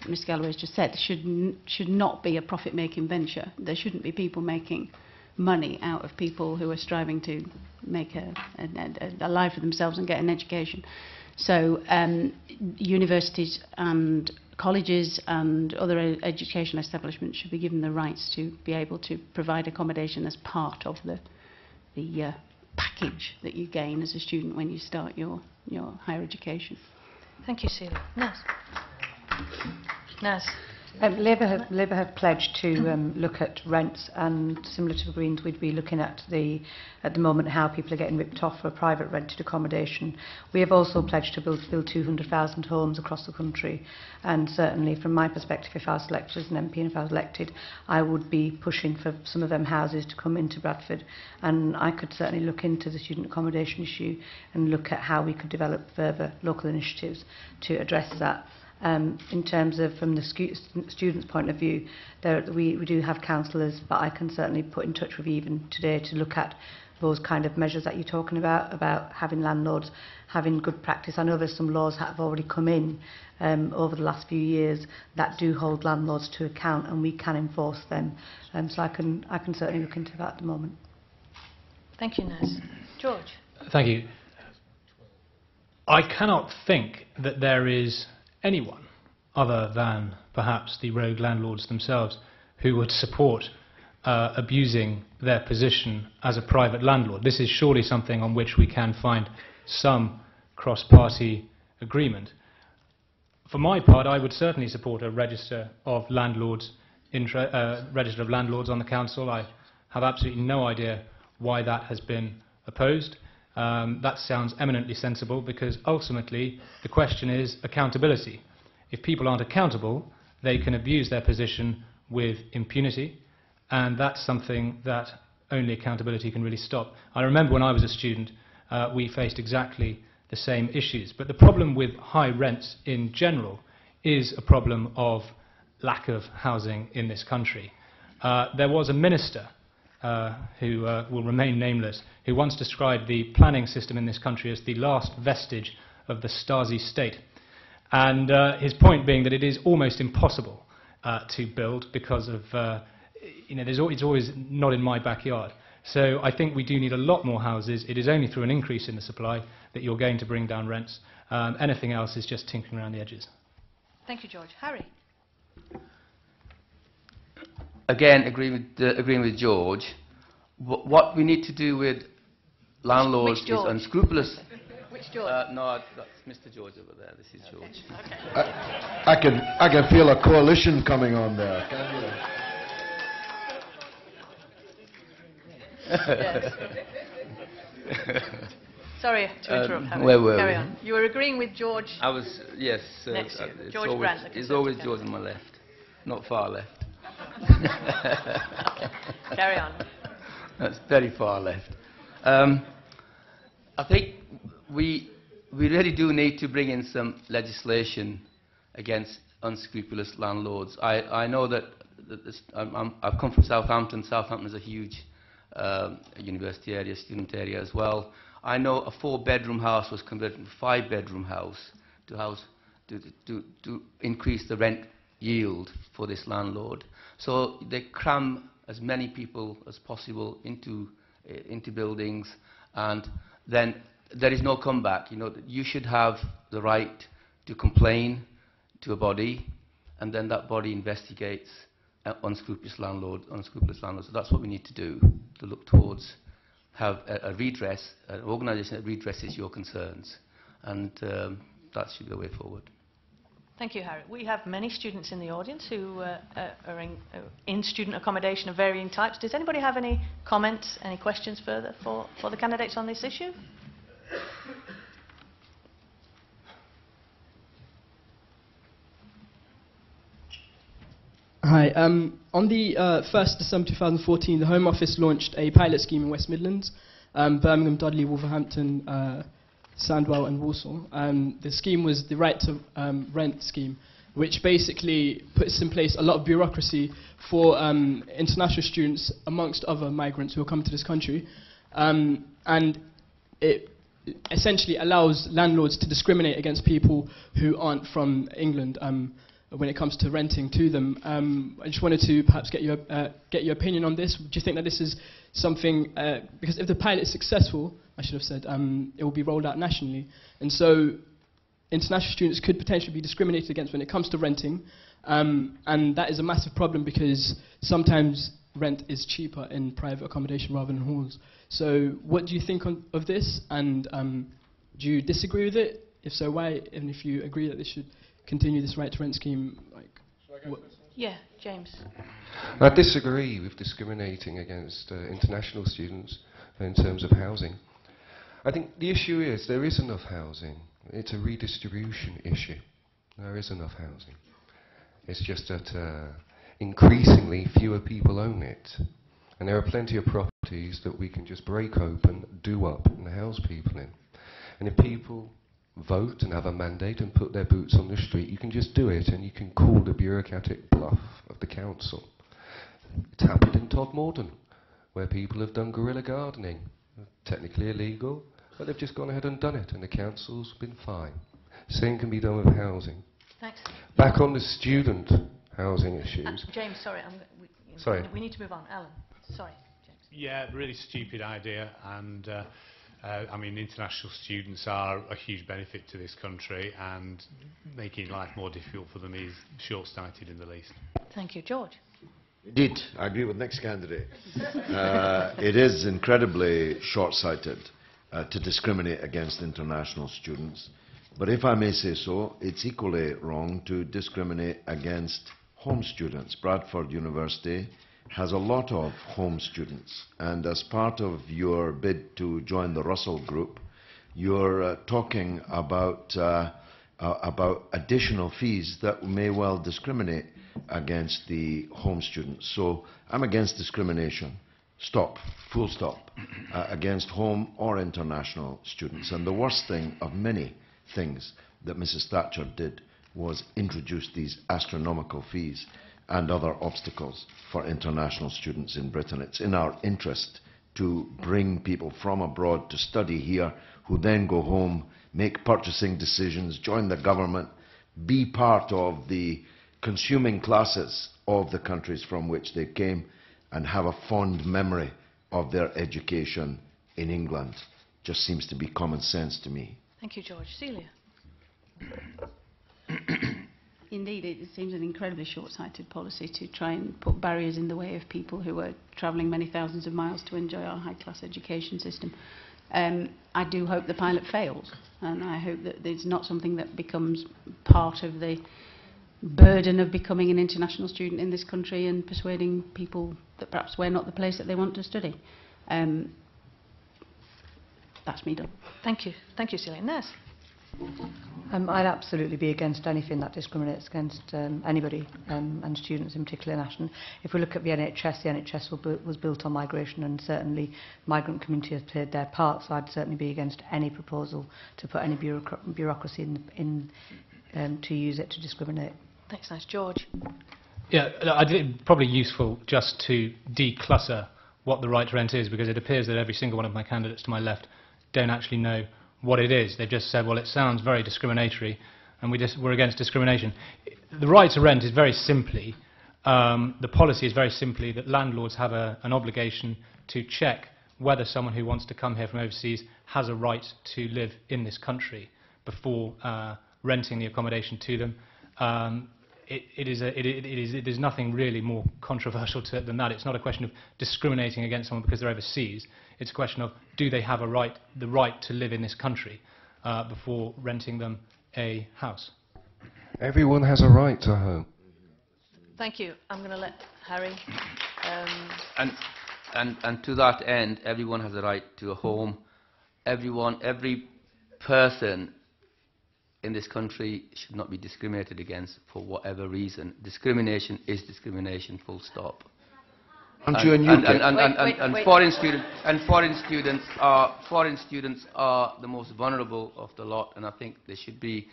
Ms Galloway has just said, should not be a profit-making venture. There shouldn't be people making money out of people who are striving to make a life for themselves and get an education. So universities and colleges and other education establishments should be given the rights to be able to provide accommodation as part of the package that you gain as a student when you start your higher education. Thank you, Celia. Naz? Naz? Labour have pledged to look at rents, and similar to the Greens, we'd be looking at the moment how people are getting ripped off for private rented accommodation. We have also pledged to build 200,000 homes across the country, and certainly from my perspective, if I was elected as an MP and if I was elected, I would be pushing for some of them houses to come into Bradford, and I could certainly look into the student accommodation issue and look at how we could develop further local initiatives to address that. In terms of from the students' point of view, we do have counsellors, but I can certainly put in touch with you even today to look at those kind of measures that you're talking about having landlords having good practice. I know there's some laws that have already come in over the last few years that do hold landlords to account, and we can enforce them. So I can certainly look into that at the moment. Thank you, Naz. George? Thank you. I cannot think that there is anyone other than perhaps the rogue landlords themselves who would support abusing their position as a private landlord. This is surely something on which we can find some cross-party agreement. For my part, I would certainly support a register of landlords, register of landlords on the council. I have absolutely no idea why that has been opposed. That sounds eminently sensible, because ultimately the question is accountability. If people aren't accountable, they can abuse their position with impunity, and that's something that only accountability can really stop. I remember when I was a student, we faced exactly the same issues. But the problem with high rents in general is a problem of lack of housing in this country. There was a minister who will remain nameless, who once described the planning system in this country as the last vestige of the Stasi state. And his point being that it is almost impossible to build because of, it's always not in my backyard. So I think we do need a lot more houses. It is only through an increase in the supply that you're going to bring down rents. Anything else is just tinkering around the edges. Thank you, George. Harry? Again, agreeing with George. What we need to do with landlords is unscrupulous. Which George? No, that's Mr. George over there. This is George. Okay. I can feel a coalition coming on there. Can you? Yes. Sorry to interrupt, Harry. Where were Carry we? on. You were agreeing with George. I was, yes. Next to you. It's George always, Brandt, the it's always Conservative George on my left, not far left. Carry on. That's very far left. I think we really do need to bring in some legislation against unscrupulous landlords. I know that I've come from Southampton. Southampton is a huge university area, student area as well. I know a 4-bedroom house was converted to a 5-bedroom house to increase the rent yield for this landlord. So they cram as many people as possible into buildings, and then there is no comeback. You should have the right to complain to a body, and then that body investigates unscrupulous landlords. So that's what we need to do, to look towards have a redress, an organisation that redresses your concerns, and that should be the way forward. Thank you, Harry. We have many students in the audience who are in student accommodation of varying types. Does anybody have any comments, any questions further for the candidates on this issue? Hi. On the 1st December 2014, the Home Office launched a pilot scheme in West Midlands, Birmingham, Dudley, Wolverhampton, Sandwell and Walsall. The scheme was the right to rent scheme, which basically puts in place a lot of bureaucracy for international students amongst other migrants who are coming to this country. And it essentially allows landlords to discriminate against people who aren't from England when it comes to renting to them. I just wanted to perhaps get your opinion on this. Do you think that this is something, because if the pilot is successful, I should have said, it will be rolled out nationally, and so international students could potentially be discriminated against when it comes to renting, and that is a massive problem because sometimes rent is cheaper in private accommodation rather than halls. So what do you think of this, and do you disagree with it? If so, why? And if you agree that this should continue, this right to rent scheme, Yeah, James. I disagree with discriminating against international students in terms of housing. I think the issue is there is enough housing. It's a redistribution issue. There is enough housing. It's just that increasingly fewer people own it. And there are plenty of properties that we can just break open, do up and house people in. And if people vote and have a mandate and put their boots on the street, you can just do it, and you can call the bureaucratic bluff of the council. It's happened in Todmorden, where people have done guerrilla gardening. Technically illegal, but they've just gone ahead and done it, and the council's been fine. Same can be done with housing. Thanks. Back on the student housing issues. James, sorry, Sorry. We need to move on. Alan, sorry, James. Yeah, really stupid idea, and I mean, international students are a huge benefit to this country, and making life more difficult for them is short-sighted in the least. Thank you. George? Indeed, I agree with next candidate. It is incredibly short-sighted to discriminate against international students. But if I may say so, it's equally wrong to discriminate against home students. Bradford University has a lot of home students, and as part of your bid to join the Russell Group, you're talking about additional fees that may well discriminate against the home students. So I'm against discrimination. Stop, full stop, against home or international students. And the worst thing of many things that Mrs. Thatcher did was introduce these astronomical fees and other obstacles for international students in Britain. It's in our interest to bring people from abroad to study here, who then go home, make purchasing decisions, join the government, be part of the consuming classes of the countries from which they came, and have a fond memory of their education in England. Just seems to be common sense to me. Thank you, George. Celia? Indeed, it seems an incredibly short-sighted policy to try and put barriers in the way of people who are travelling many thousands of miles to enjoy our high-class education system. I do hope the pilot fails, and I hope that it's not something that becomes part of the burden of becoming an international student in this country and persuading people that perhaps we're not the place that they want to study. That's me done. Thank you. Thank you, Celia. Naz? I'd absolutely be against anything that discriminates against anybody, and students in particular. National. If we look at the NHS was built on migration, and certainly migrant community has played their part, so I'd certainly be against any proposal to put any bureaucracy in to use it to discriminate. Thanks, Naz. George? Yeah, I think it's probably useful just to declutter what the right to rent is, because it appears that every single one of my candidates to my left don't actually know what it is. They've just said, well, it sounds very discriminatory, and we're against discrimination. The right to rent is very simply, the policy is very simply that landlords have an obligation to check whether someone who wants to come here from overseas has a right to live in this country before renting the accommodation to them. It is nothing really more controversial to it than that. It's not a question of discriminating against someone because they're overseas. It's a question of, do they have the right to live in this country before renting them a house? Everyone has a right to a home. Thank you. I'm going to let Harry... And to that end, everyone has a right to a home. Every person in this country should not be discriminated against for whatever reason. Discrimination is discrimination, full stop. Foreign students are the most vulnerable of the lot, and I think they should be,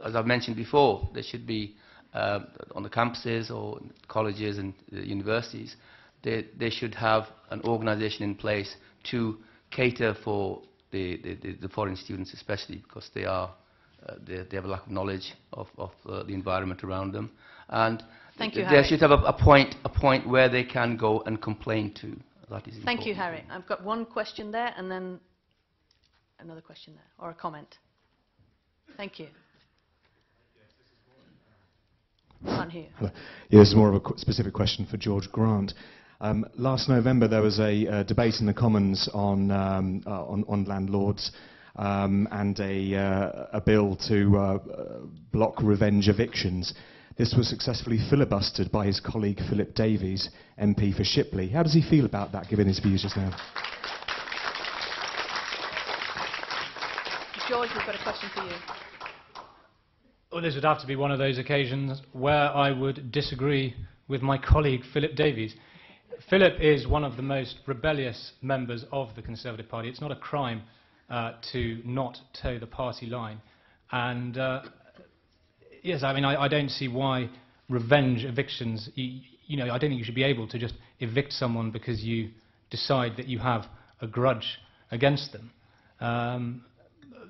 as I've mentioned before, they should be on the campuses or colleges and universities. They should have an organisation in place to cater for the foreign students, especially because they have a lack of knowledge of the environment around them, and Thank you, they Harry. should have a point where they can go and complain to. That is important. Thank you, Harry. I've got one question there, and then another question there, or a comment. Thank you. Can't hear. Yeah, this is more of a specific question for George Grant. Last November there was a debate in the Commons on landlords and a bill to block revenge evictions. This was successfully filibustered by his colleague Philip Davies, MP for Shipley. How does he feel about that, given his views just now? George, we've got a question for you. Well, this would have to be one of those occasions where I would disagree with my colleague Philip Davies. Philip is one of the most rebellious members of the Conservative Party. It's not a crime to not toe the party line. And yes, I mean, I don't see why revenge evictions, I don't think you should be able to just evict someone because you decide that you have a grudge against them.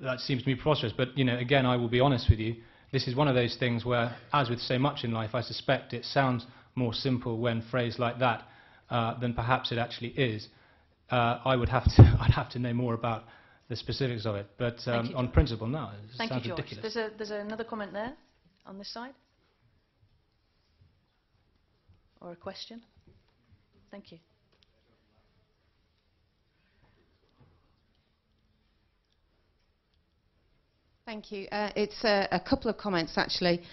That seems to me preposterous. But, again, I will be honest with you. This is one of those things where, as with so much in life, I suspect it sounds more simple when phrased like that than perhaps it actually is. I'd have to know more about the specifics of it. But Thank you, on George. principle, no, it Thank you, sounds George. ridiculous. There's another comment there on this side, or a question. Thank you. Thank you. It's a couple of comments, actually.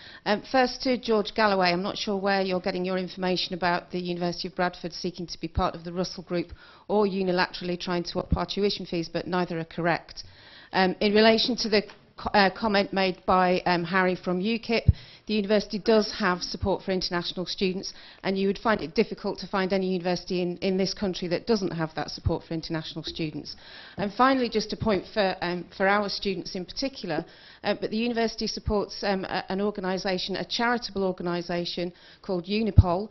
First, to George Galloway, I'm not sure where you're getting your information about the University of Bradford seeking to be part of the Russell Group or unilaterally trying to up our tuition fees, but neither are correct. In relation to the comment made by Harry from UKIP, the university does have support for international students, and you would find it difficult to find any university in this country that doesn't have that support for international students. And finally, just a point for our students in particular, but the university supports an organisation, a charitable organisation called Unipol,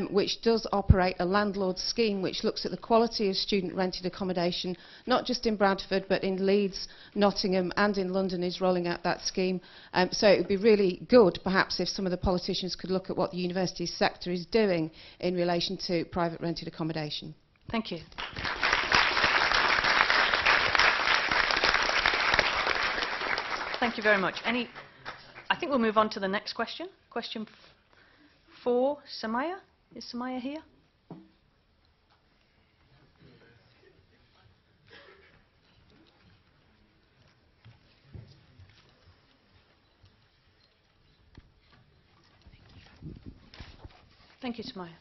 which does operate a landlord scheme which looks at the quality of student rented accommodation, not just in Bradford but in Leeds, Nottingham and in London is rolling out that scheme. So it would be really good perhaps if some of the politicians could look at what the university sector is doing in relation to private rented accommodation. Thank you. Thank you very much. I think we'll move on to the next question. Question 4, Samaya. Is Samaya here? Thank you, Samaya.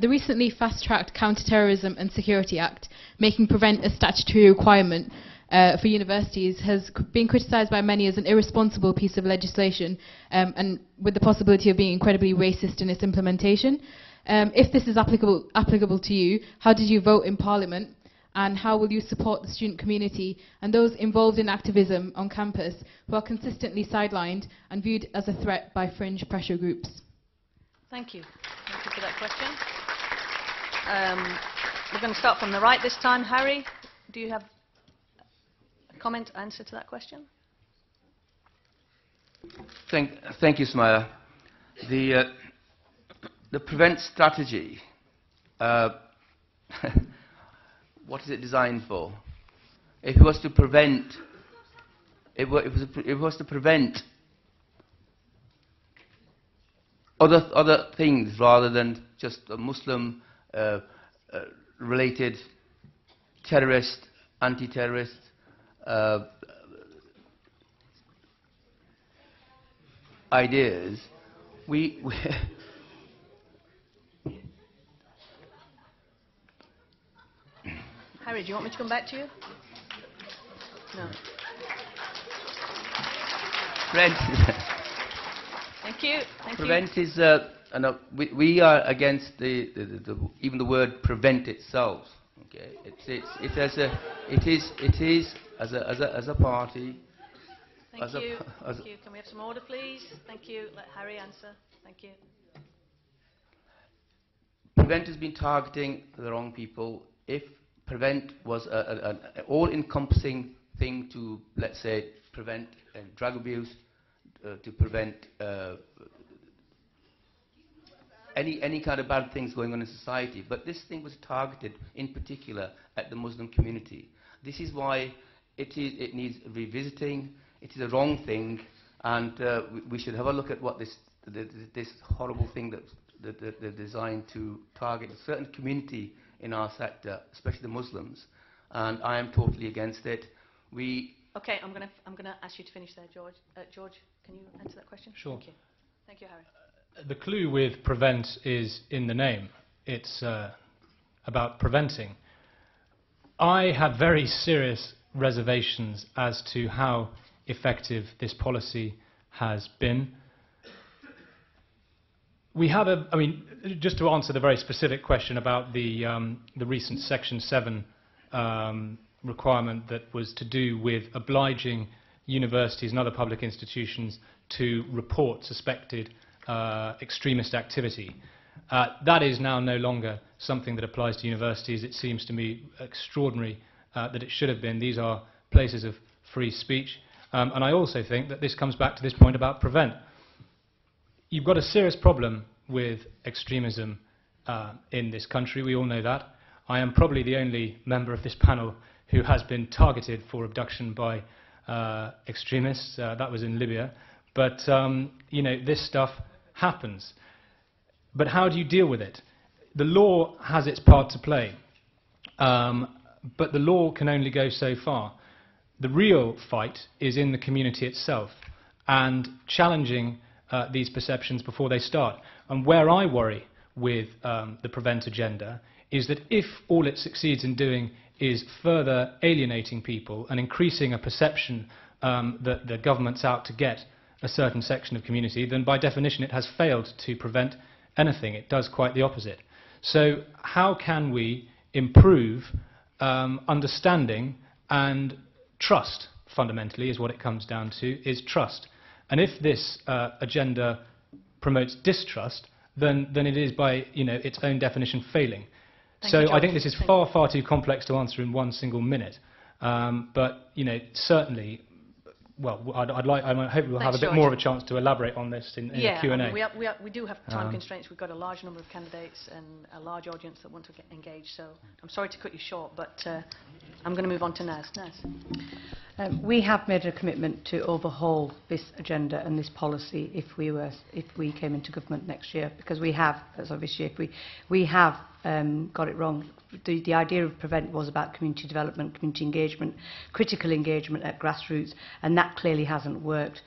The recently fast-tracked Counter-Terrorism and Security Act, making prevent a statutory requirement for universities, has been criticised by many as an irresponsible piece of legislation and with the possibility of being incredibly racist in its implementation. If this is applicable to you, how did you vote in Parliament, and how will you support the student community and those involved in activism on campus who are consistently sidelined and viewed as a threat by fringe pressure groups? Thank you. Thank you for that question. We're going to start from the right this time. Harry, do you have a comment, answer to that question? Thank you, Smaya. The prevent strategy, what is it designed for? If it was to prevent, it was to prevent other things rather than just a Muslim related terrorist, anti-terrorist ideas. Harry, do you want me to come back to you? No. Thank you. Prevent is, we are against even the word prevent itself. Okay, it is as a party. Thank you. Thank you. Can we have some order, please? Thank you. Let Harry answer. Thank you. Prevent has been targeting the wrong people. If prevent was an all-encompassing thing to, let's say, prevent drug abuse, to prevent any kind of bad things going on in society. But this thing was targeted in particular at the Muslim community. This is why it needs revisiting. It is a wrong thing, and we should have a look at what this horrible thing that they're designed to target a certain community in our sector, especially the Muslims. And I am totally against it. Okay, I'm going to ask you to finish there, George. George, can you answer that question? Sure. Thank you. Thank you, Harry. The clue with prevent is in the name. It's about preventing. I have very serious reservations as to how effective this policy has been. We had just to answer the very specific question about the recent Section 7 requirement that was to do with obliging universities and other public institutions to report suspected extremist activity. That is now no longer something that applies to universities. It seems to me extraordinary that it should have been. These are places of free speech. And I also think that this comes back to this point about prevent. You've got a serious problem with extremism in this country. We all know that. I am probably the only member of this panel who has been targeted for abduction by extremists. That was in Libya. But, you know, this stuff happens. But how do you deal with it? The law has its part to play, but the law can only go so far. The real fight is in the community itself and challenging these perceptions before they start. And where I worry with the Prevent agenda is that if all it succeeds in doing is further alienating people and increasing a perception that the government's out to get a certain section of community, then by definition it has failed to prevent anything. It does quite the opposite. So how can we improve understanding and trust, fundamentally, is what it comes down to, is trust. And if this agenda promotes distrust, then it is by its own definition failing. So I think this is far, far too complex to answer in one single minute. But certainly, well, I hope we'll have a bit more of a chance to elaborate on this in a Q&A. I mean, we do have time constraints. We've got a large number of candidates and a large audience that want to get engaged. So I'm sorry to cut you short, but I'm going to move on to Naz. Naz. We have made a commitment to overhaul this agenda and this policy if we came into government next year, because we have, as obviously, we have got it wrong. The idea of Prevent was about community development, community engagement, critical engagement at grassroots, and that clearly hasn't worked.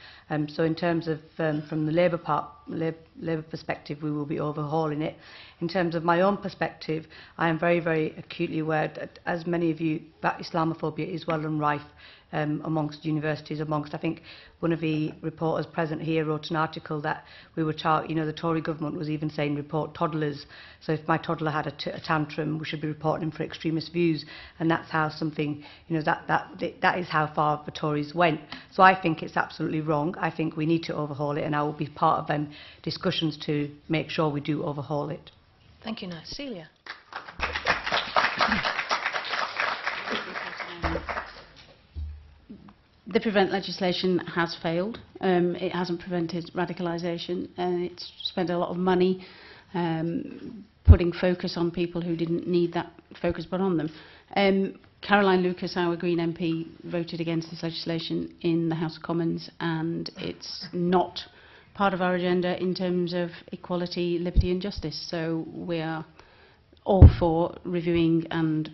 So in terms of, from the Labour perspective, we will be overhauling it. In terms of my own perspective, I am very, very acutely aware that, as many of you, that Islamophobia is well and rife amongst universities, I think one of the reporters present here wrote an article that we were the Tory government was even saying report toddlers. So if my toddler had a tantrum, we should be reporting him for extremist views, and that's how something, that is how far the Tories went. So I think it's absolutely wrong. I think we need to overhaul it, and I will be part of them discussions to make sure we do overhaul it. Thank you, Naz. Celia. The Prevent legislation has failed. It hasn't prevented radicalisation. It's spent a lot of money putting focus on people who didn't need that focus put on them. Caroline Lucas, our Green MP, voted against this legislation in the House of Commons, and it's not part of our agenda in terms of equality, liberty and justice. So we are all for reviewing and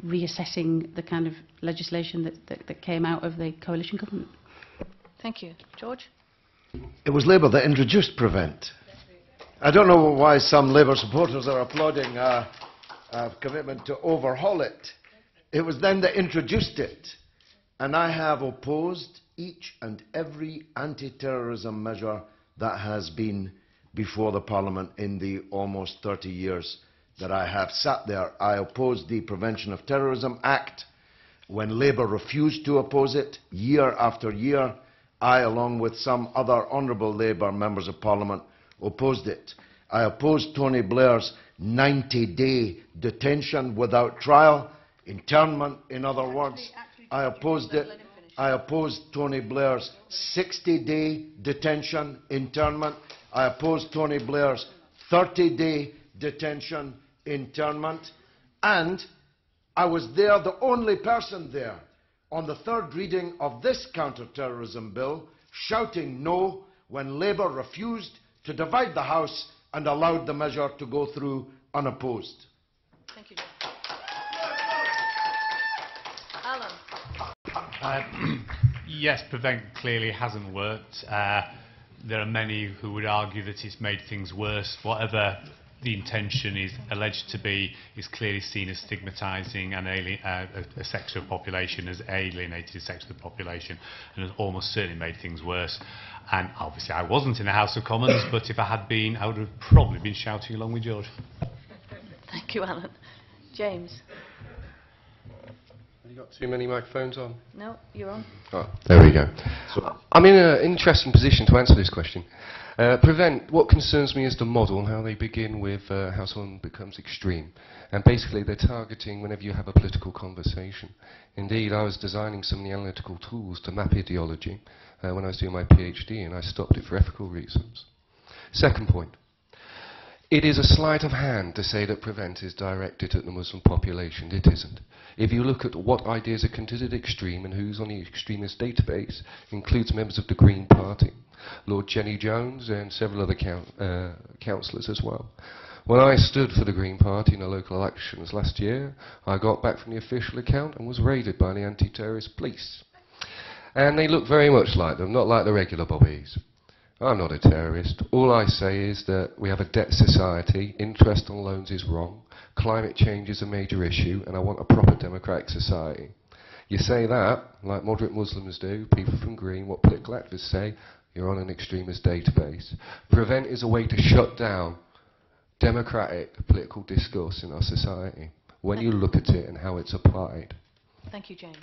reassessing the kind of legislation that came out of the coalition government. Thank you. George? It was Labour that introduced Prevent. I don't know why some Labour supporters are applauding a commitment to overhaul it. It was them that introduced it. And I have opposed each and every anti-terrorism measure that has been before the Parliament in the almost 30 years that I have sat there. I opposed the Prevention of Terrorism Act. When Labour refused to oppose it, year after year, I, along with some other honourable Labour members of Parliament, opposed it. I opposed Tony Blair's 90-day detention without trial, internment, in other words. I opposed it. I opposed Tony Blair's 60-day detention, internment. I opposed Tony Blair's 30-day detention, internment. And I was there, the only person there, on the third reading of this counter-terrorism bill, shouting no when Labour refused to divide the House and allowed the measure to go through unopposed. Thank you. Alan? Yes, Prevent clearly hasn't worked. There are many who would argue that it's made things worse. Whatever the intention is alleged to be, is clearly seen as stigmatising a section of the population, as alienated a section of the population, and has almost certainly made things worse. And obviously I wasn't in the House of Commons, but if I had been, I would have probably been shouting along with George. Thank you, Alan. James? Have you got too many microphones on? No, you're on. Oh, there we go. I'm in an interesting position to answer this question. Prevent, what concerns me is the model, how they begin with how someone becomes extreme. And basically they're targeting whenever you have a political conversation. Indeed, I was designing some of the analytical tools to map ideology when I was doing my PhD, and I stopped it for ethical reasons. Second point. it is a sleight of hand to say that Prevent is directed at the Muslim population. It isn't. If you look at what ideas are considered extreme and who's on the extremist database, includes members of the Green Party, Lord Jenny Jones and several other councillors as well. When I stood for the Green Party in the local elections last year, I got back from the official account and was raided by the anti-terrorist police. And they look very much like them, not like the regular bobbies. I'm not a terrorist. All I say is that we have a debt society, interest on loans is wrong, climate change is a major issue, and I want a proper democratic society. You say that, like moderate Muslims do, people from Green, what political activists say, you're on an extremist database. Prevent is a way to shut down democratic political discourse in our society when you look at it and how it's applied. Thank you, James.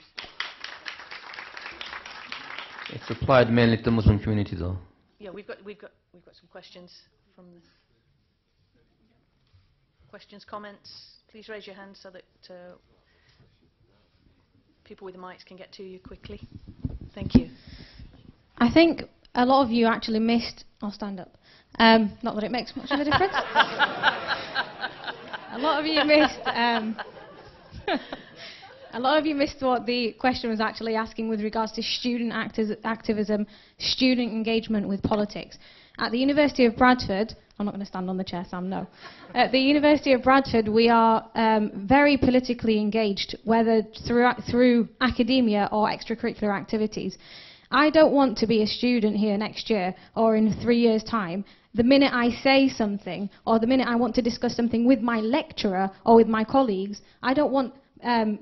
It's applied mainly to the Muslim community, though. Yeah, we've got some questions from the questions, comments. Please raise your hand so that people with the mics can get to you quickly. Thank you. I think a lot of you actually missed. I'll stand up. Not that it makes much of a difference. A lot of you missed. A lot of you missed what the question was actually asking with regards to student activism, student engagement with politics. At the University of Bradford, I'm not going to stand on the chair, Sam, no. At the University of Bradford, we are very politically engaged, whether through academia or extracurricular activities. I don't want to be a student here next year or in 3 years' time. The minute I say something or the minute I want to discuss something with my lecturer or with my colleagues, I don't want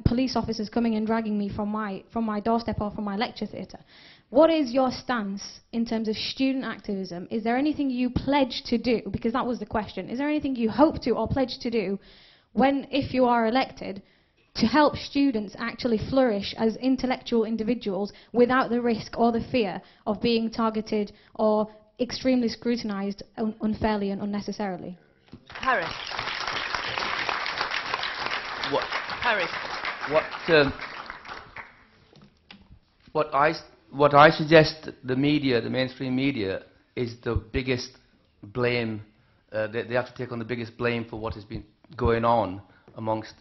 police officers coming and dragging me from my doorstep or from my lecture theatre. What is your stance in terms of student activism? Is there anything you pledge to do? Because that was the question. Is there anything you hope to or pledge to do if you are elected, to help students actually flourish as intellectual individuals without the risk or the fear of being targeted or extremely scrutinised unfairly and unnecessarily? Harry. What I suggest the media, the mainstream media, is the biggest blame. They have to take on the biggest blame for what has been going on amongst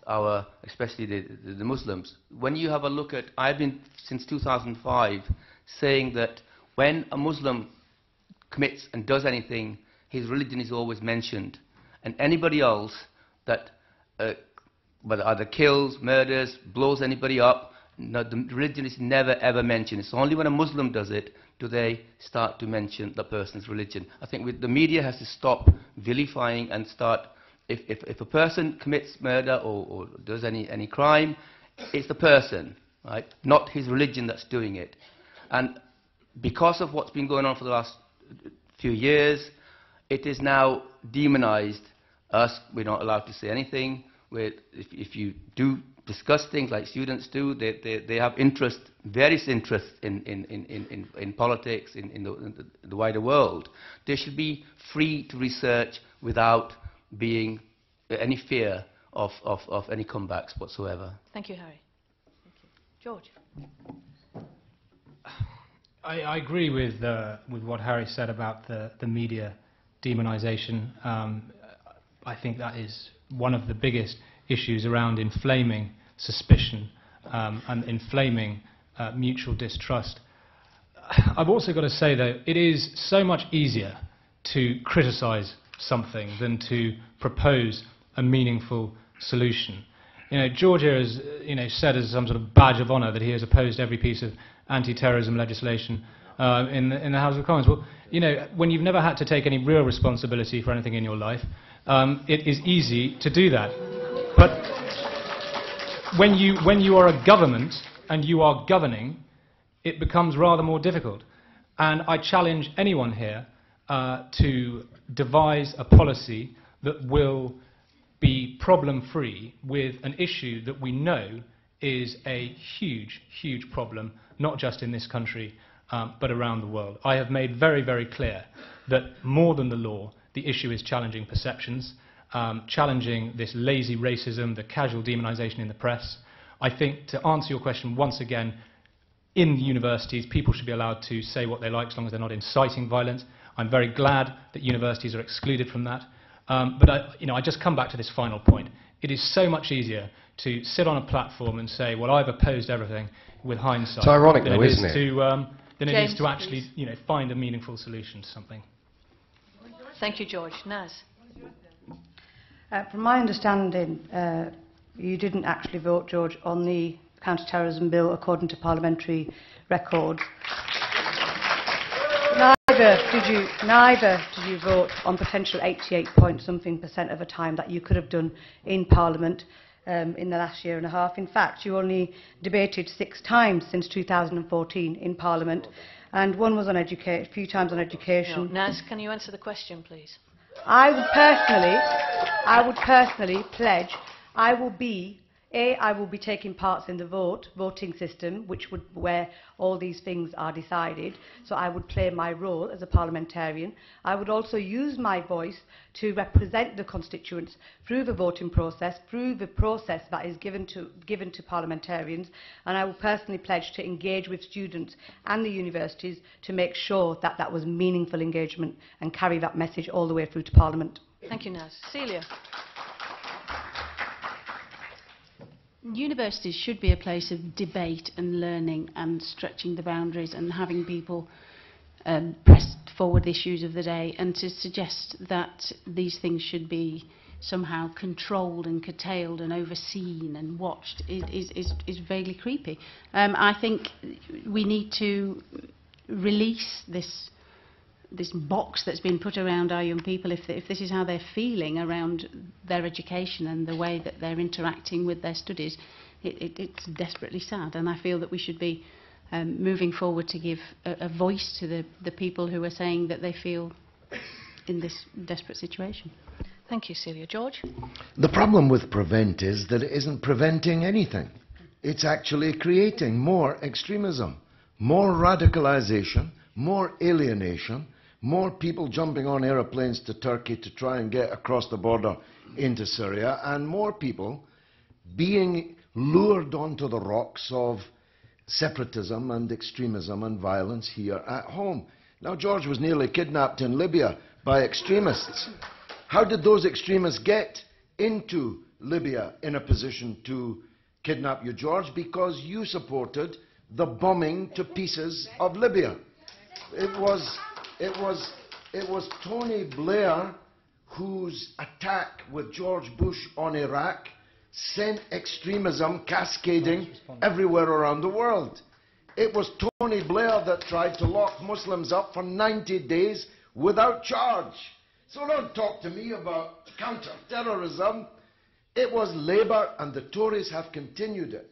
especially the Muslims. When you have a look at, I've been since 2005 saying that when a Muslim commits and does anything, his religion is always mentioned, and anybody else that whether either kills, murders, blows anybody up, no, the religion is never ever mentioned. It's only when a Muslim does it do they start to mention the person's religion. I think the media has to stop vilifying and start, if a person commits murder or does any crime, it's the person, right? Not his religion that's doing it. And because of what's been going on for the last few years, it is now demonized. We're not allowed to say anything. If you do discuss things like students do, they have various interests in politics, in the wider world. They should be free to research without being any fear of any comebacks whatsoever. Thank you, Harry. Thank you. George. I agree with what Harry said about the media demonisation. I think that is one of the biggest issues around inflaming suspicion and inflaming mutual distrust. I've also got to say, though, it is so much easier to criticise something than to propose a meaningful solution. George here has said as some sort of badge of honour that he has opposed every piece of anti-terrorism legislation in the House of Commons. Well, when you've never had to take any real responsibility for anything in your life, it is easy to do that. But when you are a government and you are governing, it becomes rather more difficult. And I challenge anyone here to devise a policy that will be problem-free with an issue that we know is a huge, huge problem, not just in this country, but around the world. I have made very, very clear that more than the law, the issue is challenging perceptions, challenging this lazy racism, the casual demonisation in the press. I think, to answer your question once again, in the universities, people should be allowed to say what they like as long as they're not inciting violence. I'm very glad that universities are excluded from that. But I just come back to this final point. It is so much easier to sit on a platform and say, well, I've opposed everything with hindsight. It's ironic though, isn't it? Than it is to actually find a meaningful solution to something. Thank you, George. Naz? From my understanding, you didn't actually vote, George, on the counter-terrorism bill according to parliamentary records. Neither did you vote on potential 88-point-something% of the time that you could have done in Parliament in the last year and a half. In fact, you only debated 6 times since 2014 in Parliament, and one was on education, a few times on education. No, Naz, can you answer the question, please? I would personally pledge I will be taking part in the voting system, where all these things are decided. So I would play my role as a parliamentarian. I would also use my voice to represent the constituents through the voting process, through the process that is given to parliamentarians. And I will personally pledge to engage with students and the universities to make sure that that was meaningful engagement and carry that message all the way through to Parliament. Thank you, Naz. Celia? Universities should be a place of debate and learning and stretching the boundaries and having people press forward the issues of the day, and to suggest that these things should be somehow controlled and curtailed and overseen and watched is vaguely creepy. I think we need to release this box that's been put around our young people. If this is how they're feeling around their education and the way that they're interacting with their studies, it's desperately sad. And I feel that we should be moving forward to give a voice to the people who are saying that they feel in this desperate situation. Thank you, Celia. George? The problem with prevent is that it isn't preventing anything. It's actually creating more extremism, more radicalization, more alienation, more people jumping on aeroplanes to Turkey to try and get across the border into Syria, and more people being lured onto the rocks of separatism and extremism and violence here at home. Now, George was nearly kidnapped in Libya by extremists. How did those extremists get into Libya in a position to kidnap you, George? Because you supported the bombing to pieces of Libya. It was Tony Blair whose attack with George Bush on Iraq sent extremism cascading everywhere around the world. It was Tony Blair that tried to lock Muslims up for 90 days without charge. So don't talk to me about counter-terrorism. It was Labour, and the Tories have continued it,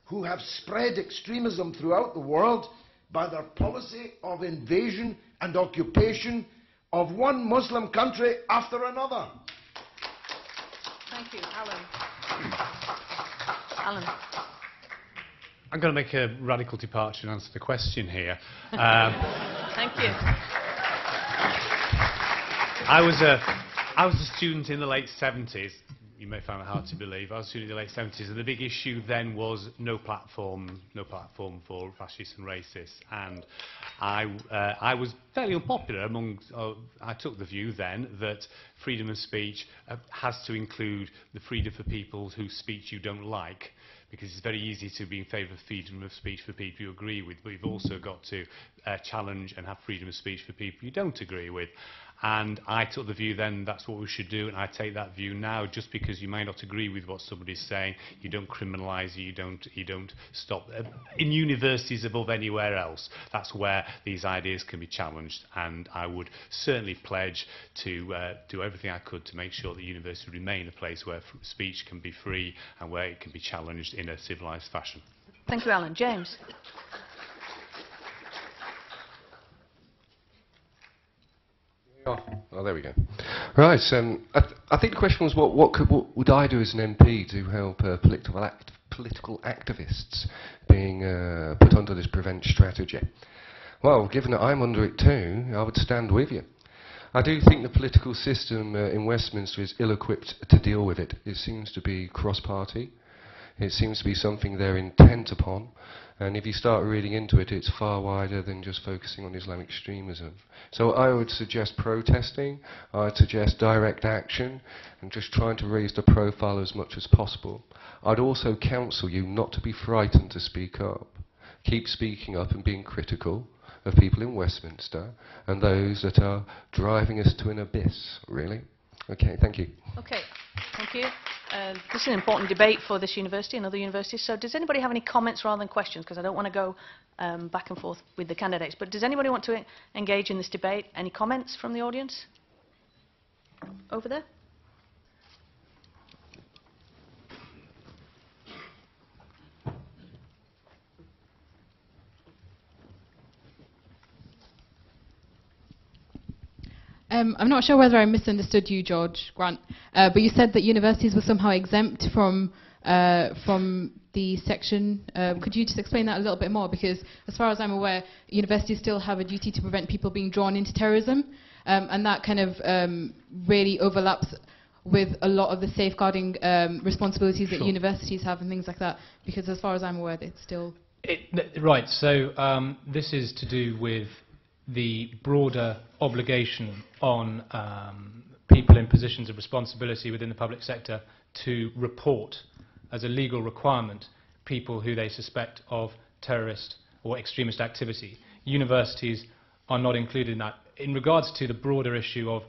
who have spread extremism throughout the world by their policy of invasion and occupation of one Muslim country after another. Thank you. Alan? Alan? I'm going to make a radical departure and answer the question here. Thank you. I was a student in the late 70s. You may find it hard to believe. I was a student in the late 70s, and the big issue then was no platform for fascists and racists. And I was fairly unpopular among. I took the view then that freedom of speech has to include the freedom for people whose speech you don't like, because it's very easy to be in favour of freedom of speech for people you agree with, but you've also got to challenge and have freedom of speech for people you don't agree with. And I took the view then that's what we should do, and I take that view now. Just because you may not agree with what somebody's saying, you don't criminalise it, you don't stop. In universities above anywhere else, that's where these ideas can be challenged, and I would certainly pledge to do everything I could to make sure that universities remain a place where speech can be free and where it can be challenged in a civilised fashion. Thank you, Alan. James? Oh, there we go. Right, I think the question was what would I do as an MP to help political activists being put under this prevent strategy? Well, given that I'm under it too, I would stand with you. I do think the political system in Westminster is ill-equipped to deal with it. It seems to be cross-party. It seems to be something they're intent upon, and if you start reading into it, it's far wider than just focusing on Islamic extremism. So I would suggest protesting, I'd suggest direct action, and just trying to raise the profile as much as possible. I'd also counsel you not to be frightened to speak up. Keep speaking up and being critical of people in Westminster and those that are driving us to an abyss, really. Okay, thank you. Okay, thank you. This is an important debate for this university and other universities. So does anybody have any comments rather than questions? Because I don't want to go back and forth with the candidates. But does anybody want to engage in this debate? Any comments from the audience? Over there? I'm not sure whether I misunderstood you, George Grant, but you said that universities were somehow exempt from the section. Could you just explain that a little bit more? Because as far as I'm aware, universities still have a duty to prevent people being drawn into terrorism, and that kind of really overlaps with a lot of the safeguarding responsibilities that universities have and things like that. Because as far as I'm aware, it's still... Right, so this is to do with the broader obligation on people in positions of responsibility within the public sector to report as a legal requirement people who they suspect of terrorist or extremist activity. Universities are not included in that. In regards to the broader issue of,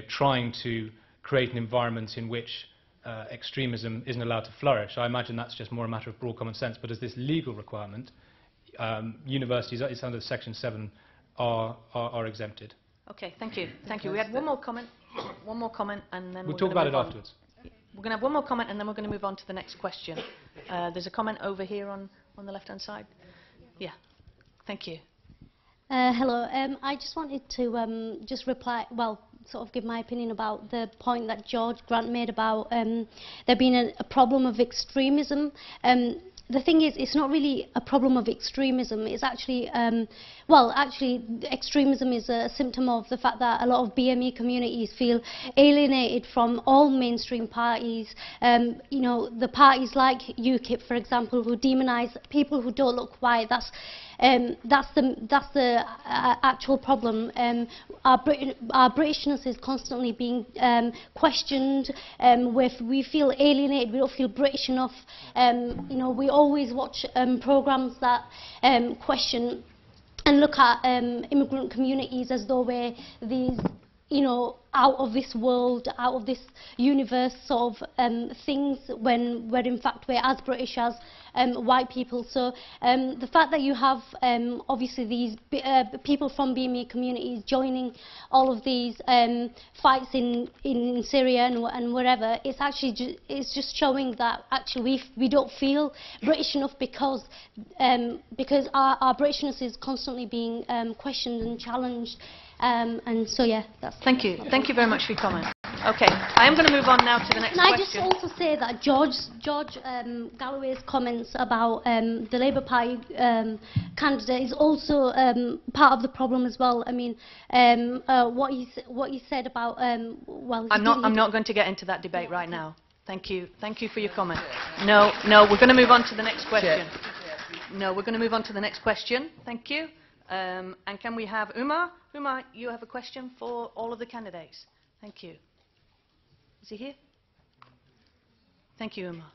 trying to create an environment in which extremism isn't allowed to flourish, I imagine that's just more a matter of broad common sense. But as this legal requirement, universities, it's under Section 7, are exempted. Okay, thank you. Thank you. We had one more comment, and then we'll talk about it afterwards. We're going to have one more comment, and then we're going to move on to the next question. There's a comment over here on the left-hand side. Yeah, thank you. Hello. I just wanted to just reply, sort of give my opinion about the point that George Grant made about there being a problem of extremism. The thing is, it's not really a problem of extremism. It's actually, extremism is a symptom of the fact that a lot of BME communities feel alienated from all mainstream parties. The parties like UKIP, for example, who demonise people who don't look white. That's the actual problem. Our Britishness is constantly being questioned. We feel alienated. We don't feel British enough. We always watch programmes that question and look at immigrant communities as though we're these, out of this world, out of this universe sort of things, when in fact we're as British as white people. So the fact that you have obviously these people from BME communities joining all of these fights in Syria and wherever, it's actually it's just showing that actually we don't feel British enough because our Britishness is constantly being questioned and challenged. And so yeah, that's... Thank you. Thank you very much for your comment. Okay, I am going to move on now to the next question. Can I just also say that George Galloway's comments about the Labour Party candidate is also part of the problem as well. I mean, what he said about I'm not going to get into that debate right now. Thank you. Thank you for your comment. No, we're going to move on to the next question. No, we're going to move on to the next question. Thank you. And can we have Umar? Umar, you have a question for all of the candidates. Thank you. Is he here? Thank you, Umar.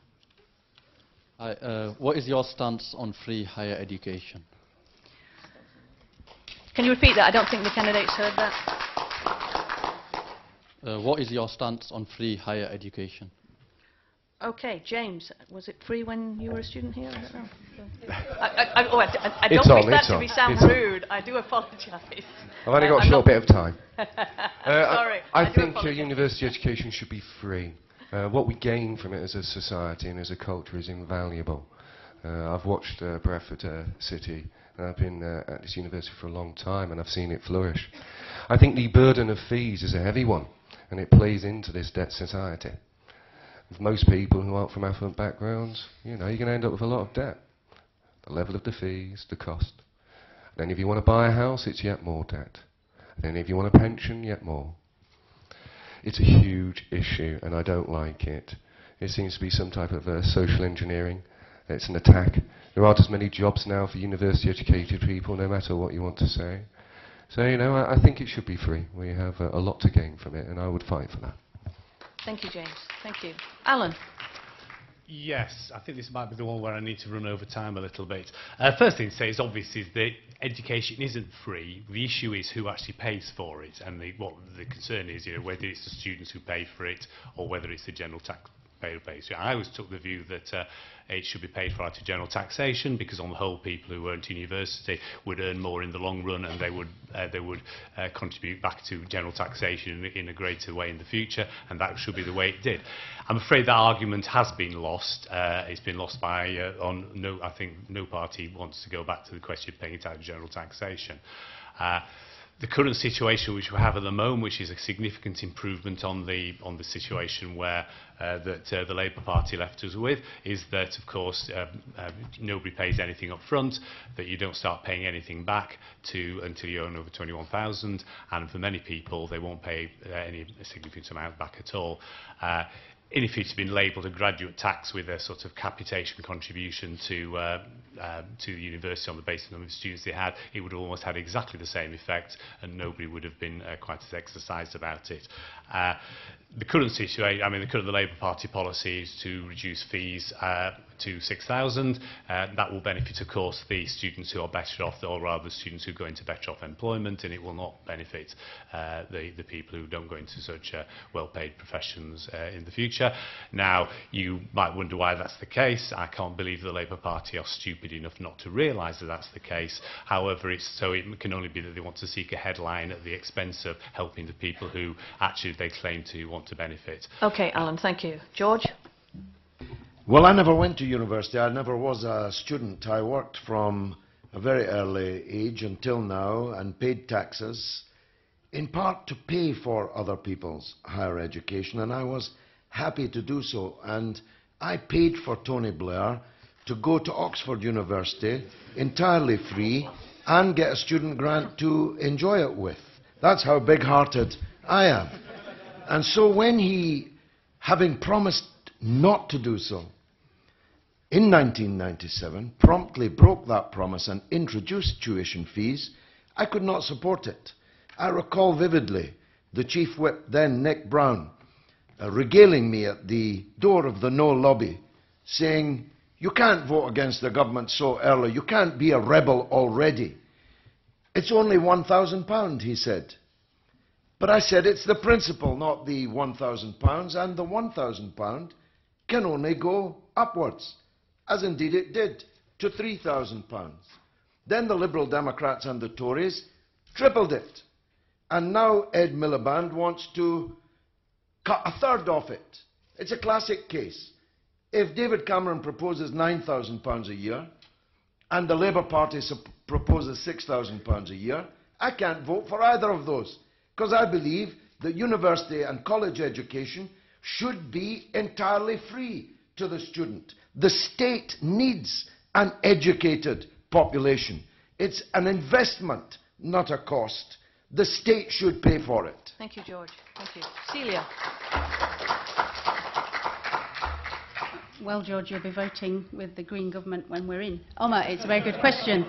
What is your stance on free higher education? Can you repeat that? I don't think the candidates heard that. What is your stance on free higher education? Okay, James, was it free when you were a student here? I don't know. I don't wish that to sound rude. I do apologise. I've only got a short bit of time. Sorry. I think university education should be free. What we gain from it as a society and as a culture is invaluable. I've watched Bradford City, and I've been at this university for a long time, and I've seen it flourish. I think the burden of fees is a heavy one, and it plays into this debt society. Most people who aren't from affluent backgrounds, you're going to end up with a lot of debt. The level of the fees, the cost. Then if you want to buy a house, it's yet more debt. Then if you want a pension, yet more. It's a huge issue, and I don't like it. It seems to be some type of social engineering. It's an attack. There aren't as many jobs now for university-educated people, no matter what you want to say. So, you know, I think it should be free. We have a lot to gain from it, and I would fight for that. Thank you, James. Thank you. Alan? Yes, I think this might be the one where I need to run over time a little bit. First thing to say is obviously that education isn't free. The issue is who actually pays for it, and what the concern is, you know, whether it's the students who pay for it or whether it's the general taxpayer who pays for it. I always took the view that it should be paid for out of general taxation, because on the whole people who went to university would earn more in the long run, and they would contribute back to general taxation in a greater way in the future, and that should be the way it did. I'm afraid that argument has been lost. It's been lost by I think no party wants to go back to the question of paying it out of general taxation. The current situation which we have at the moment, which is a significant improvement on the situation where the Labour Party left us with, is that of course nobody pays anything up front, that you don't start paying anything back until you earn over 21,000, and for many people they won't pay any significant amount back at all. If it's been labelled a graduate tax with a sort of capitation contribution to the university on the basis of the number of students they had, it would have almost had exactly the same effect, and nobody would have been quite as exercised about it. The current situation, the Labour Party policy is to reduce fees to 6,000. That will benefit, of course, the students who are better off, or rather the students who go into better off employment, and it will not benefit the people who don't go into such well-paid professions in the future. Now, you might wonder why that's the case. I can't believe the Labour Party are stupid enough not to realise that that's the case. However, it can only be that they want to seek a headline at the expense of helping the people who actually they claim to want to benefit. Okay, Alan, thank you. George? Well, I never went to university. I never was a student. I worked from a very early age until now and paid taxes, in part to pay for other people's higher education, and I was happy to do so. And I paid for Tony Blair to go to Oxford University entirely free and get a student grant to enjoy it with. That's how big-hearted I am. And so when he, having promised not to do so, in 1997, promptly broke that promise and introduced tuition fees, I could not support it. I recall vividly the Chief Whip, then Nick Brown, regaling me at the door of the No lobby, saying, "You can't vote against the government so early. You can't be a rebel already. It's only £1,000, he said. But I said, it's the principle, not the £1,000, and the £1,000 can only go upwards, as indeed it did, to £3,000. Then the Liberal Democrats and the Tories tripled it. And now Ed Miliband wants to cut a third off it. It's a classic case. If David Cameron proposes £9,000 a year, and the Labour Party proposes £6,000 a year, I can't vote for either of those, because I believe that university and college education should be entirely free to the student. The state needs an educated population. It's an investment, not a cost. The state should pay for it. Thank you, George. Thank you. Celia? Well, George, you'll be voting with the Green government when we're in. Omar, it's a very good question.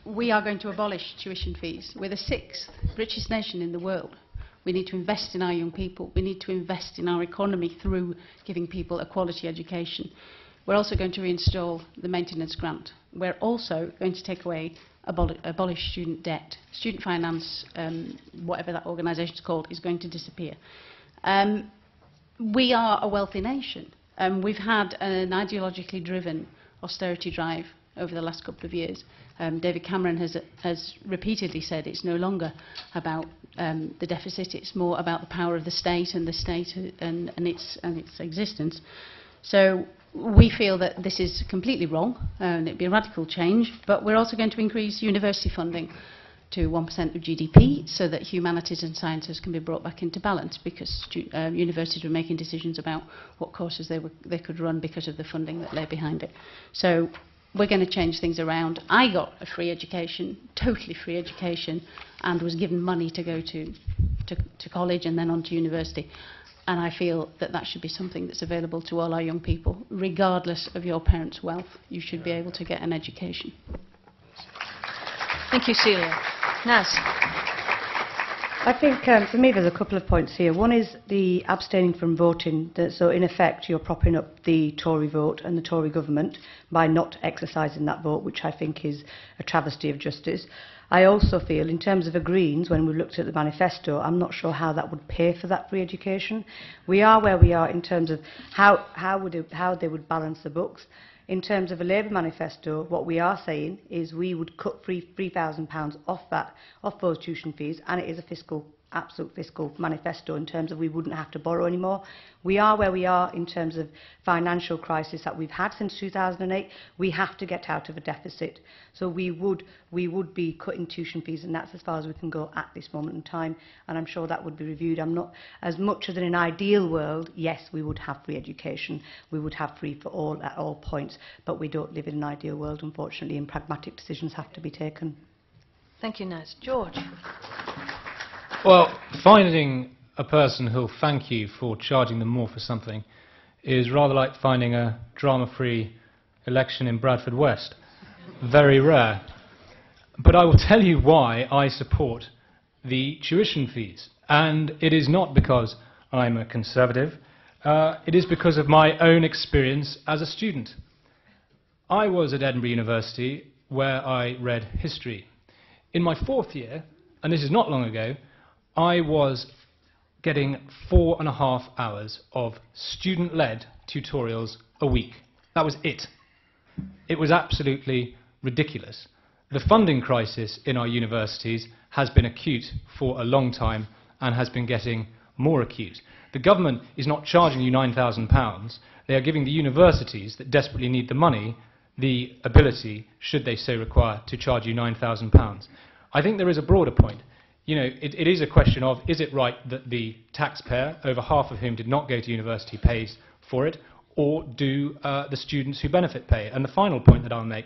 We are going to abolish tuition fees. We're the 6th richest nation in the world. We need to invest in our young people. We need to invest in our economy through giving people a quality education. We're also going to reinstall the maintenance grant. We're also going to take away, abolish student debt. Student finance, whatever that organisation is called, is going to disappear. We are a wealthy nation. We've had an ideologically driven austerity drive over the last couple of years. David Cameron has repeatedly said it's no longer about the deficit, it's more about the power of the state and its existence. So we feel that this is completely wrong, and it'd be a radical change, but we're also going to increase university funding to 1% of GDP so that humanities and sciences can be brought back into balance, because universities were making decisions about what courses they could run because of the funding that lay behind it. So we're going to change things around. I got a free education, totally free education, and was given money to go to college and then on to university. And I feel that that should be something that's available to all our young people, regardless of your parents' wealth. You should be able to get an education. Thank you, Celia. Naz. I think for me there's a couple of points here. One is the abstaining from voting. So in effect you're propping up the Tory vote and the Tory government by not exercising that vote, which I think is a travesty of justice. I also feel, in terms of the Greens, when we looked at the manifesto, I'm not sure how that would pay for that free education. We are where we are in terms of how they would balance the books. In terms of a Labour manifesto, what we are saying is we would cut £3,000 off those tuition fees, and it is a absolute fiscal manifesto in terms of we wouldn't have to borrow anymore. We are where we are in terms of financial crisis that we've had since 2008. We have to get out of a deficit. So we would be cutting tuition fees, and that's as far as we can go at this moment in time, and I'm sure that would be reviewed. I'm not, as much as in an ideal world, yes, we would have free education, we would have free for all at all points, but we don't live in an ideal world, unfortunately, and pragmatic decisions have to be taken. Thank you, Naz. George. Well, finding a person who'll thank you for charging them more for something is rather like finding a drama-free election in Bradford West. Very rare. But I will tell you why I support the tuition fees. And it is not because I'm a Conservative. It is because of my own experience as a student. I was at Edinburgh University where I read history. In my 4th year, and this is not long ago, I was getting 4.5 hours of student-led tutorials a week. That was it. It was absolutely ridiculous. The funding crisis in our universities has been acute for a long time and has been getting more acute. The government is not charging you £9,000. They are giving the universities that desperately need the money the ability, should they so require, to charge you £9,000. I think there is a broader point. You know, it is a question of, is it right that the taxpayer, over half of whom did not go to university, pays for it, or do the students who benefit pay? And the final point that I'll make,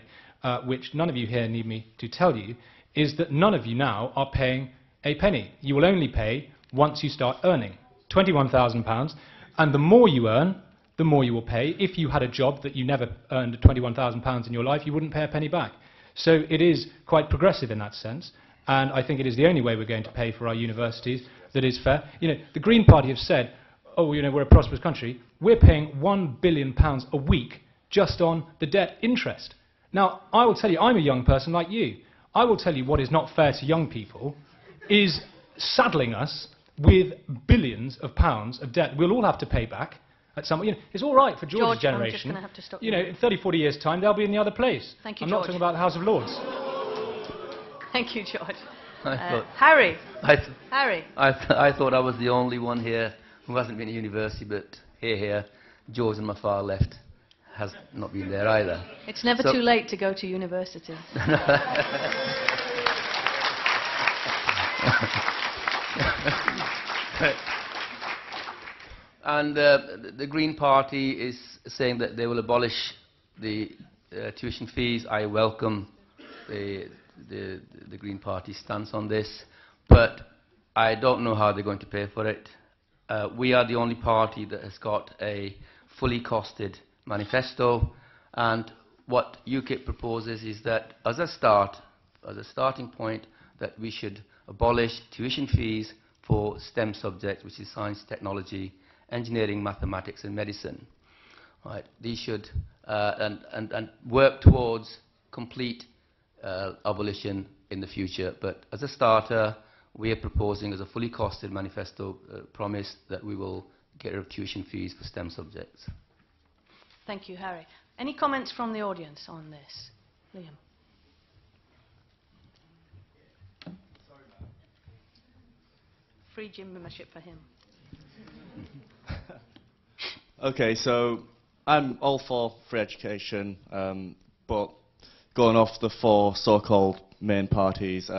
which none of you here need me to tell you, is that none of you now are paying a penny. You will only pay once you start earning £21,000, and the more you earn, the more you will pay. If you had a job that you never earned £21,000 in your life, you wouldn't pay a penny back. So it is quite progressive in that sense. And I think it is the only way we're going to pay for our universities that is fair. You know, the Green Party have said, oh, you know, we're a prosperous country. We're paying £1 billion a week just on the debt interest. Now, I will tell you, I'm a young person like you. I will tell you what is not fair to young people is saddling us with billions of pounds of debt we'll all have to pay back at some point. You know, it's all right for George's generation. I'm just going to have to stop you know, in 30, 40 years' time, they'll be in the other place. Thank you, I'm George. not talking about the House of Lords. Thank you, George. Harry. Harry. I thought I was the only one here who hasn't been to university, but here, George on my far left has not been there either. It's never too late to go to university. And the Green Party is saying that they will abolish the tuition fees. I welcome the Green Party stance on this, but I don't know how they're going to pay for it. We are the only party that has got a fully costed manifesto, and what UKIP proposes is that as a starting point, that we should abolish tuition fees for STEM subjects, which is science, technology, engineering, mathematics and medicine. Right. These should and work towards complete abolition in the future. But as a starter, we are proposing as a fully costed manifesto promise that we will get rid of tuition fees for STEM subjects. Thank you, Harry. Any comments from the audience on this? Liam. Free gym membership for him. Okay, so I'm all for free education, but going off the 4 so-called main parties,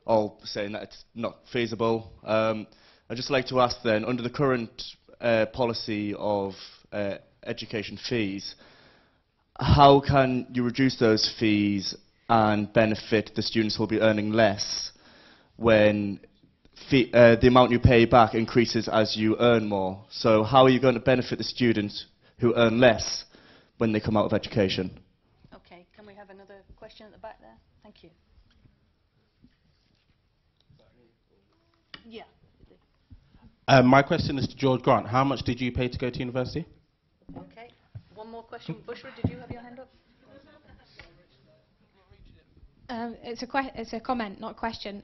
all saying that it's not feasible. I'd just like to ask then, under the current policy of education fees, how can you reduce those fees and benefit the students who will be earning less when the amount you pay back increases as you earn more. So how are you going to benefit the students who earn less when they come out of education? Okay, can we have another question at the back there? Thank you. Yeah. My question is to George Grant. How much did you pay to go to university? Okay. One more question. Bushra, did you have your hand up? It's a comment, not a question.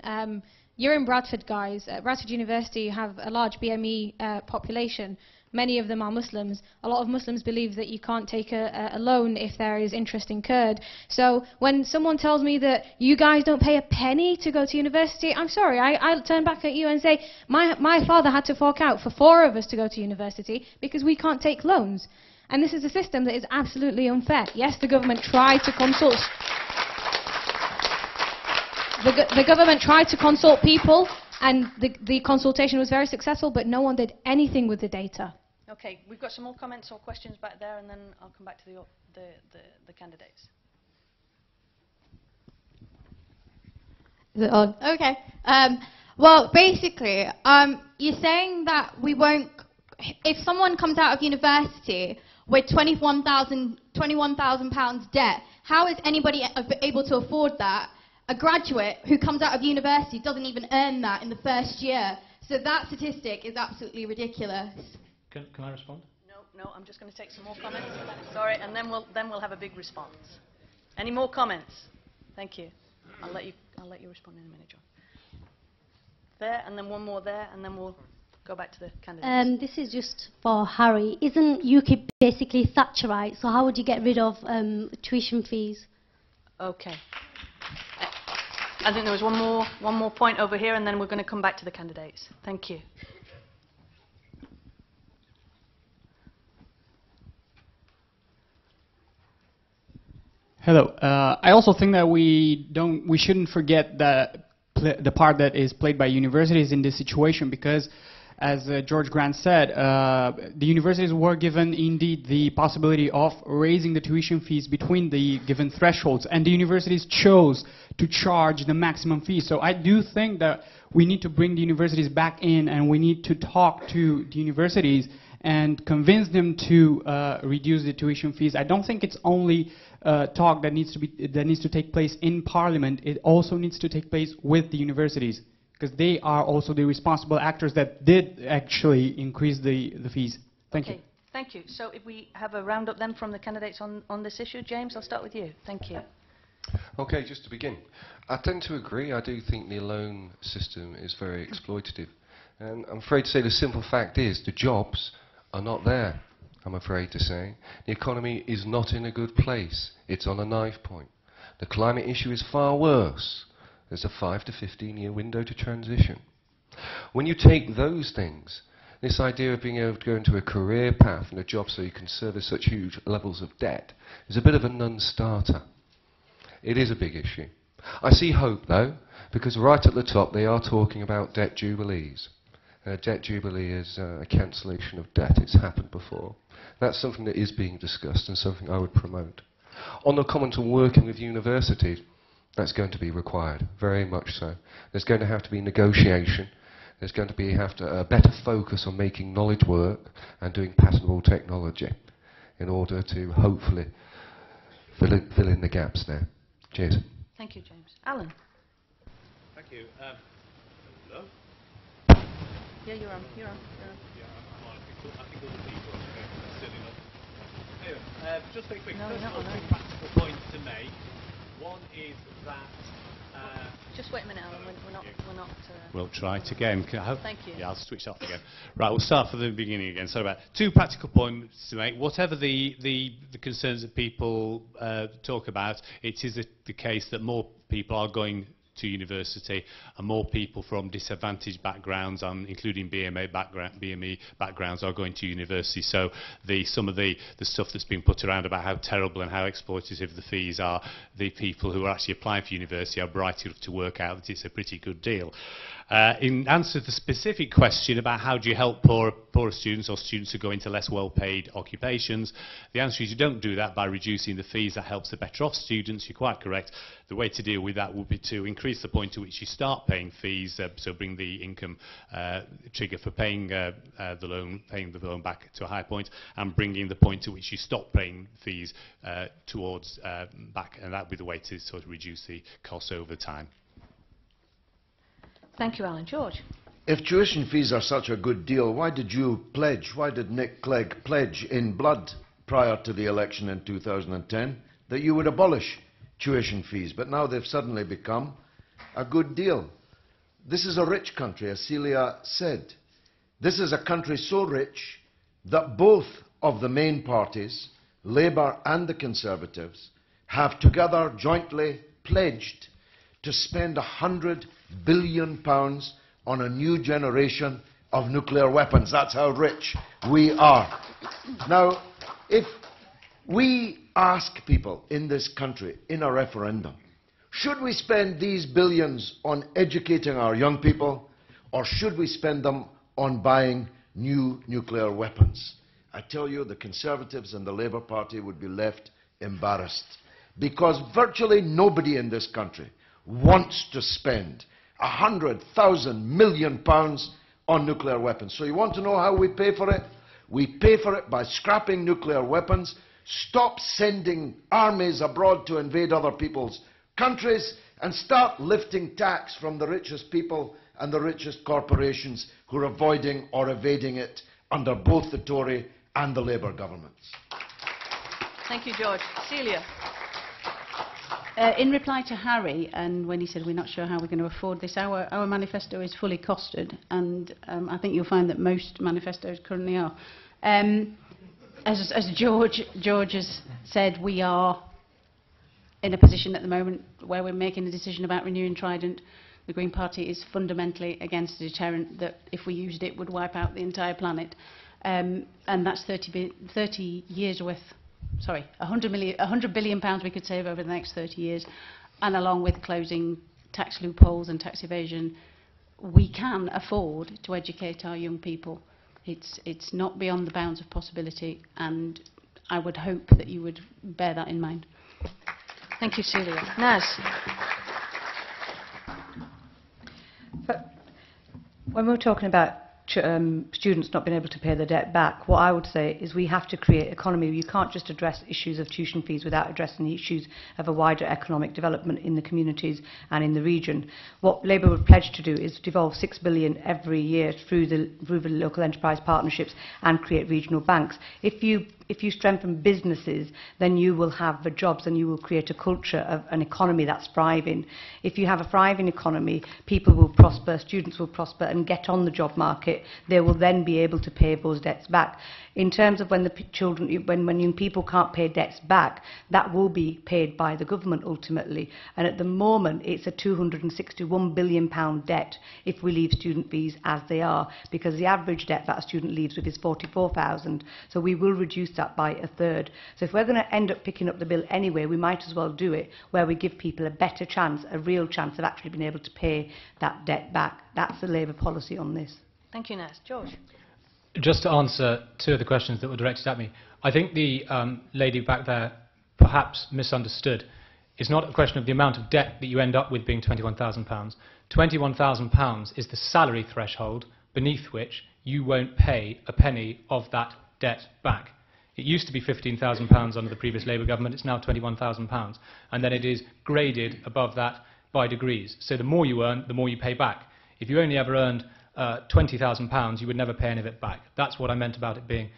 You're in Bradford, guys. At Bradford University, you have a large BME population. Many of them are Muslims. A lot of Muslims believe that you can't take a loan if there is interest incurred. So when someone tells me that you guys don't pay a penny to go to university, I'm sorry, I'll turn back at you and say, my father had to fork out for 4 of us to go to university because we can't take loans. And this is a system that is absolutely unfair. Yes, the government tried to consult... The government tried to consult people, and the consultation was very successful, but no one did anything with the data. Okay, we've got some more comments or questions back there, and then I'll come back to the candidates. Is it on? Okay. Well, basically, you're saying that we won't... If someone comes out of university with £21,000 debt, how is anybody able to afford that? A graduate who comes out of university doesn't even earn that in the first year. So that statistic is absolutely ridiculous. Can I respond? No, I'm just going to take some more comments. Sorry, and then we'll have a big response. Any more comments? Thank you. I'll let you respond in a minute, John. There, and then one more there, and then we'll go back to the candidates. This is just for Harry. Isn't UKIP basically Thatcherite? So how would you get rid of tuition fees? Okay. I think there was one more point over here, and then we're going to come back to the candidates. Thank you. Hello. I also think that we shouldn't forget the part that is played by universities in this situation, because, as George Grant said, the universities were given indeed the possibility of raising the tuition fees between the given thresholds, and the universities chose to charge the maximum fee. So I do think that we need to bring the universities back in, and we need to talk to the universities and convince them to reduce the tuition fees. I don't think it's only talk that needs to take place in Parliament. It also needs to take place with the universities, because they are also the responsible actors that did actually increase the fees. Thank you. Thank you. So if we have a roundup then from the candidates on this issue, James, I'll start with you. Thank you. Okay, just to begin, I tend to agree. I do think the loan system is very exploitative. And I'm afraid to say the simple fact is the jobs are not there, I'm afraid to say. The economy is not in a good place. It's on a knife point. The climate issue is far worse. There's a 5 to 15-year window to transition. When you take those things, this idea of being able to go into a career path and a job so you can service such huge levels of debt is a bit of a non-starter. It is a big issue. I see hope, though, because right at the top they are talking about debt jubilees. Debt jubilee is a cancellation of debt. It's happened before. That's something that is being discussed and something I would promote. On the comment on working with universities, that's going to be required, very much so. There's going to have to be negotiation. There's going to be a better focus on making knowledge work and doing patentable technology in order to hopefully fill in the gaps there. Cheers. Thank you, James. Alan. Thank you. Hello? Yeah, you're on. Yeah, I'm on. I think other people are still enough. Anyway, just very quick. No, First not of all, on. 3 practical points to make. One is that... just wait a minute, Alan. We're not We'll try it again. Thank you. Yeah, I'll switch off again. Right, we'll start from the beginning again. So about 2 practical points to make. Whatever the concerns that people talk about, it is the case that more people are going to university, and more people from disadvantaged backgrounds, including BME backgrounds, are going to university. So some of the stuff that's been put around about how terrible and how exploitative the fees are, the people who are actually applying for university are bright enough to work out that it's a pretty good deal. In answer to the specific question about how do you help poorer students or students who go into less well-paid occupations, the answer is you don't do that by reducing the fees. That helps the better off students. You're quite correct. The way to deal with that would be to increase increase the point at which you start paying fees, so bring the income trigger for paying the loan back to a higher point, and bringing the point at which you stop paying fees towards back, and that would be the way to sort of reduce the costs over time. Thank you, Alan. George? If tuition fees are such a good deal, why did Nick Clegg pledge in blood prior to the election in 2010 that you would abolish tuition fees? But now they've suddenly become a good deal. This is a rich country, as Celia said. This is a country so rich that both of the main parties, Labour and the Conservatives, have together jointly pledged to spend £100 billion on a new generation of nuclear weapons. That's how rich we are. Now, if we ask people in this country in a referendum, should we spend these billions on educating our young people, or should we spend them on buying new nuclear weapons? I tell you, the Conservatives and the Labour Party would be left embarrassed, because virtually nobody in this country wants to spend £100,000 million on nuclear weapons. So you want to know how we pay for it? We pay for it by scrapping nuclear weapons, stop sending armies abroad to invade other people's countries, and start lifting tax from the richest people and the richest corporations who are avoiding or evading it under both the Tory and the Labour governments. Thank you, George. Celia? In reply to Harry, and when he said we're not sure how we're going to afford this, our manifesto is fully costed, and I think you'll find that most manifestos currently are. As George has said, we are in a position at the moment where we're making a decision about renewing Trident. The Green Party is fundamentally against a deterrent that, if we used it, would wipe out the entire planet. And that's 30 years worth. Sorry, £100 billion we could save over the next 30 years, and along with closing tax loopholes and tax evasion, we can afford to educate our young people. It's not beyond the bounds of possibility, and I would hope that you would bear that in mind. Thank you, Celia. Naz? When we're talking about students not being able to pay their debt back, what I would say is we have to create an economy where you can't just address issues of tuition fees without addressing the issues of a wider economic development in the communities and in the region. What Labour would pledge to do is devolve £6 billion every year through the local enterprise partnerships and create regional banks. If you strengthen businesses, then you will have the jobs and you will create a culture of an economy that's thriving. If you have a thriving economy, people will prosper, students will prosper and get on the job market. They will then be able to pay those debts back. In terms of when when young people can't pay debts back, that will be paid by the government ultimately. And at the moment, it's a £261 billion debt if we leave student fees as they are, because the average debt that a student leaves with is £44,000. So we will reduce that by a third. So if we're going to end up picking up the bill anyway, we might as well do it where we give people a better chance, a real chance of actually being able to pay that debt back. That's the Labour policy on this. Thank you, Naz. George? Just to answer two of the questions that were directed at me, I think the lady back there perhaps misunderstood. It's not a question of the amount of debt that you end up with being £21,000. £21,000 is the salary threshold beneath which you won't pay a penny of that debt back. It used to be £15,000 under the previous Labour government. It's now £21,000. And then it is graded above that by degrees. So the more you earn, the more you pay back. If you only ever earned £20,000, you would never pay any of it back. That's what I meant about it being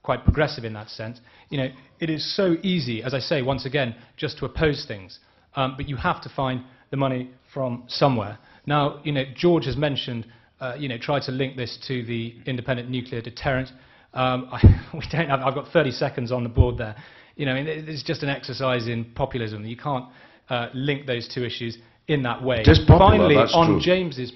quite progressive in that sense. You know, it is so easy, as I say, once again, just to oppose things. But you have to find the money from somewhere. Now, you know, George has mentioned, tried to link this to the independent nuclear deterrent. I've got 30 seconds on the board there. You know, it's just an exercise in populism. You can't link those two issues in that way. Finally, on James's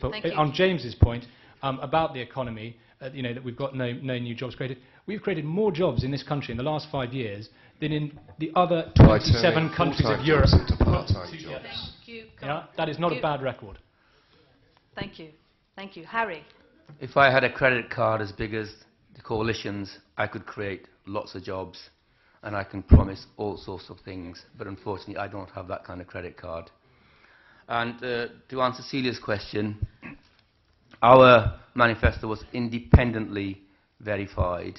point about the economy, that we've got no new jobs created. We've created more jobs in this country in the last 5 years than in the other 27 countries of Europe. That is not a bad record. Thank you. Thank you. Harry? If I had a credit card as big as the coalitions, I could create lots of jobs and I can promise all sorts of things, but unfortunately I don't have that kind of credit card. And to answer Celia's question, our manifesto was independently verified,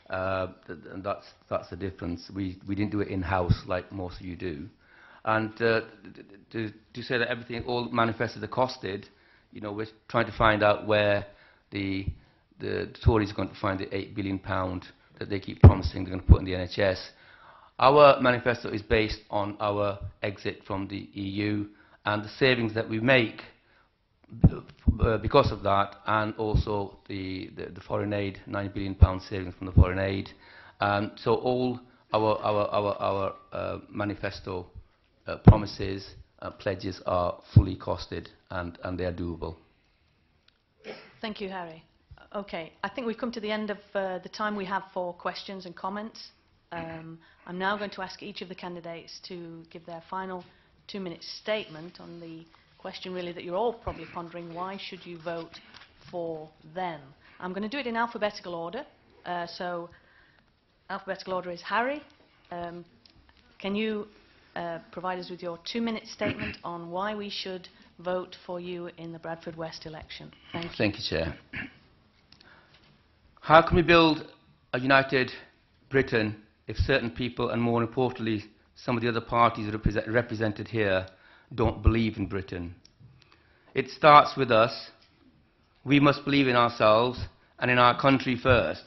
and that's the difference. We didn't do it in-house like most of you do. And to say that all manifestos are costed, you know, we're trying to find out where the Tories are going to find the £8 billion that they keep promising they're going to put in the NHS. Our manifesto is based on our exit from the EU and the savings that we make because of that, and also the foreign aid, £9 billion savings from the foreign aid. So all our manifesto promises, pledges are fully costed, and they are doable. Thank you, Harry. Okay, I think we've come to the end of the time we have for questions and comments. I'm now going to ask each of the candidates to give their final 2-minute statement on the question really that you're all probably pondering: why should you vote for them? I'm going to do it in alphabetical order. So alphabetical order is Harry. Can you provide us with your 2-minute statement on why we should vote for you in the Bradford West election? Thank you. Thank you, Chair. How can we build a united Britain if certain people, and more importantly, some of the other parties represented here, don't believe in Britain? It starts with us. We must believe in ourselves and in our country first.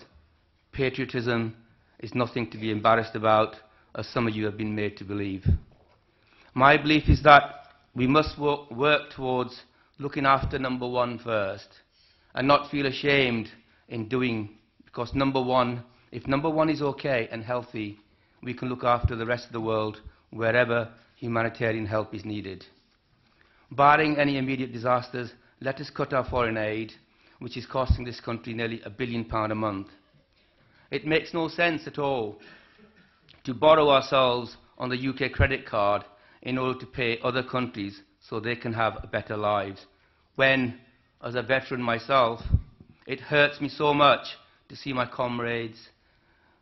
Patriotism is nothing to be embarrassed about, as some of you have been made to believe. My belief is that we must work towards looking after number one first, and not feel ashamed in doing, because number one, if number one is okay and healthy, we can look after the rest of the world wherever humanitarian help is needed. Barring any immediate disasters, let us cut our foreign aid, which is costing this country nearly £1 billion a month. It makes no sense at all to borrow ourselves on the UK credit card in order to pay other countries so they can have better lives, when, as a veteran myself, it hurts me so much to see my comrades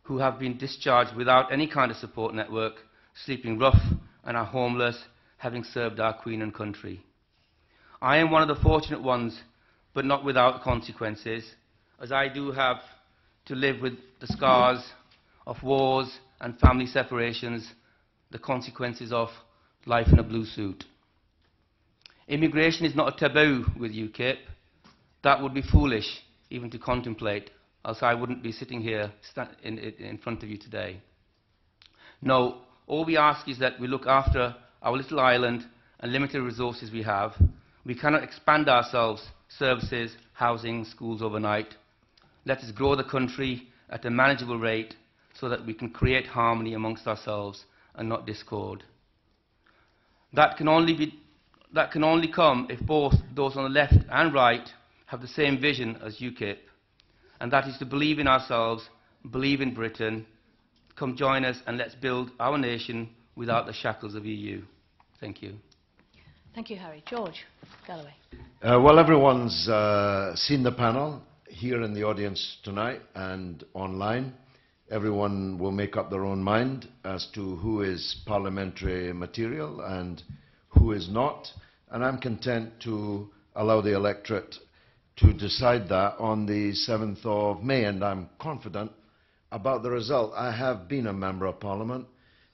who have been discharged without any kind of support network, sleeping rough and are homeless, having served our Queen and country. I am one of the fortunate ones, but not without consequences, as I do have to live with the scars of wars and family separations, the consequences of life in a blue suit. Immigration is not a taboo with UKIP. That would be foolish even to contemplate, else I wouldn't be sitting here in front of you today. No, all we ask is that we look after our little island and limited resources we have. We cannot expand ourselves, services, housing, schools overnight. Let us grow the country at a manageable rate so that we can create harmony amongst ourselves and not discord. That can only come if both those on the left and right have the same vision as UKIP, and that is to believe in ourselves, believe in Britain. Come join us and let's build our nation without the shackles of EU. Thank you. Thank you, Harry. George Galloway. Well, everyone's seen the panel here in the audience tonight and online. Everyone will make up their own mind as to who is parliamentary material and who is not, and I'm content to allow the electorate to decide that on the 7th of May, and I'm confident about the result. I have been a Member of Parliament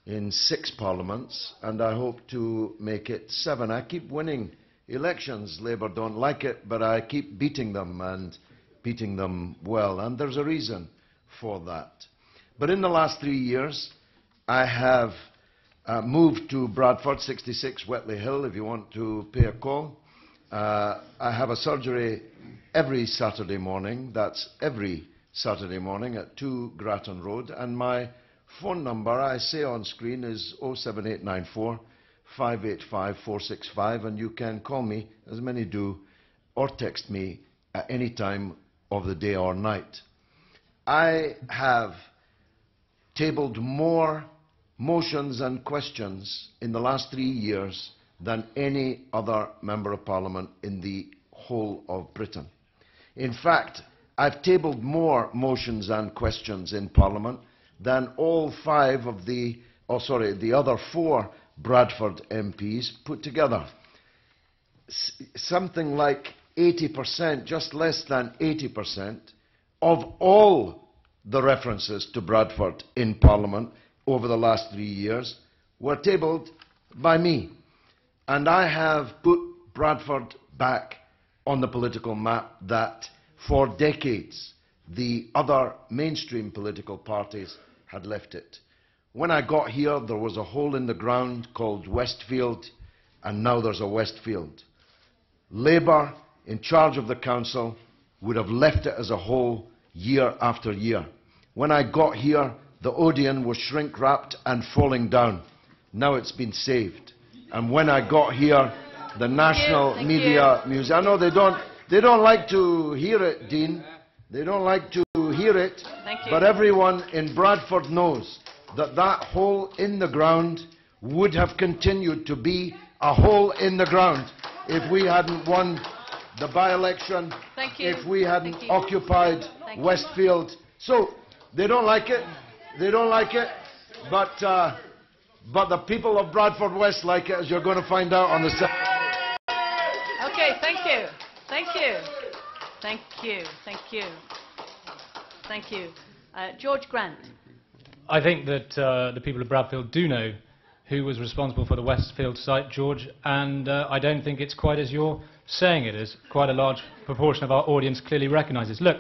in 6 parliaments, and I hope to make it 7. I keep winning elections. Labour don't like it, but I keep beating them, and beating them well, and there's a reason for that. But in the last 3 years, I have moved to Bradford, 66 Wetley Hill, if you want to pay a call. I have a surgery every Saturday morning, that's every Saturday morning at 2 Grattan Road, and my phone number, I say on screen, is 07894 585 465, and you can call me, as many do, or text me at any time of the day or night. I have tabled more motions and questions in the last 3 years than any other Member of Parliament in the whole of Britain. In fact, I've tabled more motions and questions in Parliament than all 5 of the other 4 Bradford MPs put together. something like 80%, just less than 80%, of all the references to Bradford in Parliament over the last 3 years were tabled by me. And I have put Bradford back on the political map that for decades the other mainstream political parties had left it. When I got here, there was a hole in the ground called Westfield, and now there's a Westfield. Labour, in charge of the council, would have left it as a hole year after year. When I got here, the Odeon was shrink-wrapped and falling down. Now it's been saved. And when I got here, the National Media Museum... I know they don't like to hear it, Dean. They don't like to hear it. But everyone in Bradford knows that that hole in the ground would have continued to be a hole in the ground if we hadn't won the by-election, if we hadn't occupied Westfield. So, they don't like it. They don't like it. But the people of Bradford West like it, as you're going to find out on the... Okay, thank you. Thank you. Thank you. Thank you. Thank you. George Grant. I think that the people of Bradfield do know who was responsible for the Westfield site, George, and I don't think it's quite as you're saying it is. Quite a large proportion of our audience clearly recognises. Look,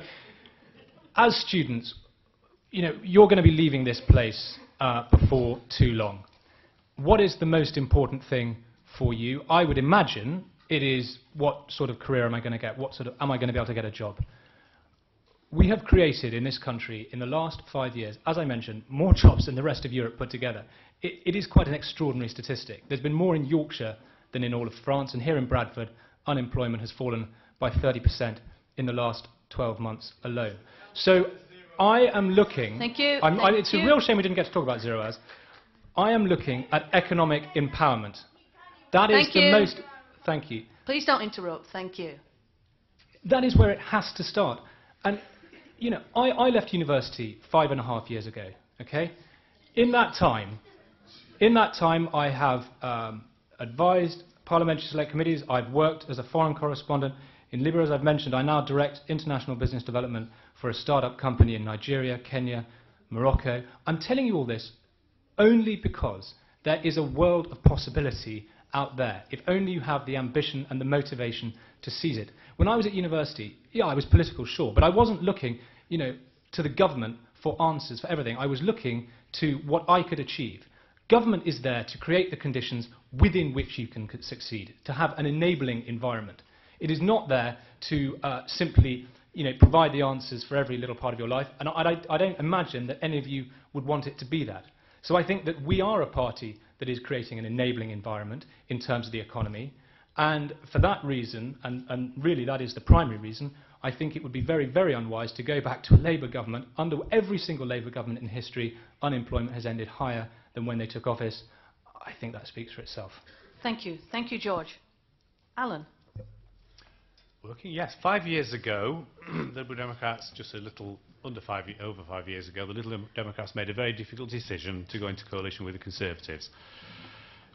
as students, you're going to be leaving this place before too long. What is the most important thing for you? I would imagine it is, what sort of career am I going to get? Am I going to be able to get a job? We have created in this country, in the last 5 years, as I mentioned, more jobs than the rest of Europe put together. It is quite an extraordinary statistic. There's been more in Yorkshire than in all of France, and here in Bradford, unemployment has fallen by 30% in the last 12 months alone. So I am looking... Thank you. It's a real shame we didn't get to talk about 0 hours. I am looking at economic empowerment. That is the most... Thank you. Please don't interrupt. Thank you. That is where it has to start. And I left university 5.5 years ago, okay? In that time, I have advised parliamentary select committees. I've worked as a foreign correspondent in Libya, as I've mentioned. I now direct international business development for a startup company in Nigeria, Kenya, Morocco. I'm telling you all this only because there is a world of possibility out there, if only you have the ambition and the motivation to seize it. When I was at university, yeah, I was political, sure, but I wasn't looking, to the government for answers for everything. I was looking to what I could achieve. Government is there to create the conditions within which you can succeed, to have an enabling environment. It is not there to simply, provide the answers for every little part of your life, and I don't imagine that any of you would want it to be that. So I think that we are a party that is creating an enabling environment in terms of the economy, and for that reason, and really that is the primary reason, I think it would be very, very unwise to go back to a Labour government. Under every single Labour government in history, unemployment has ended higher than when they took office. I think that speaks for itself. Thank you. Thank you, George. Alan. Yes, 5 years ago, the Liberal Democrats, just a little over 5 years ago, the Liberal Democrats made a very difficult decision to go into coalition with the Conservatives.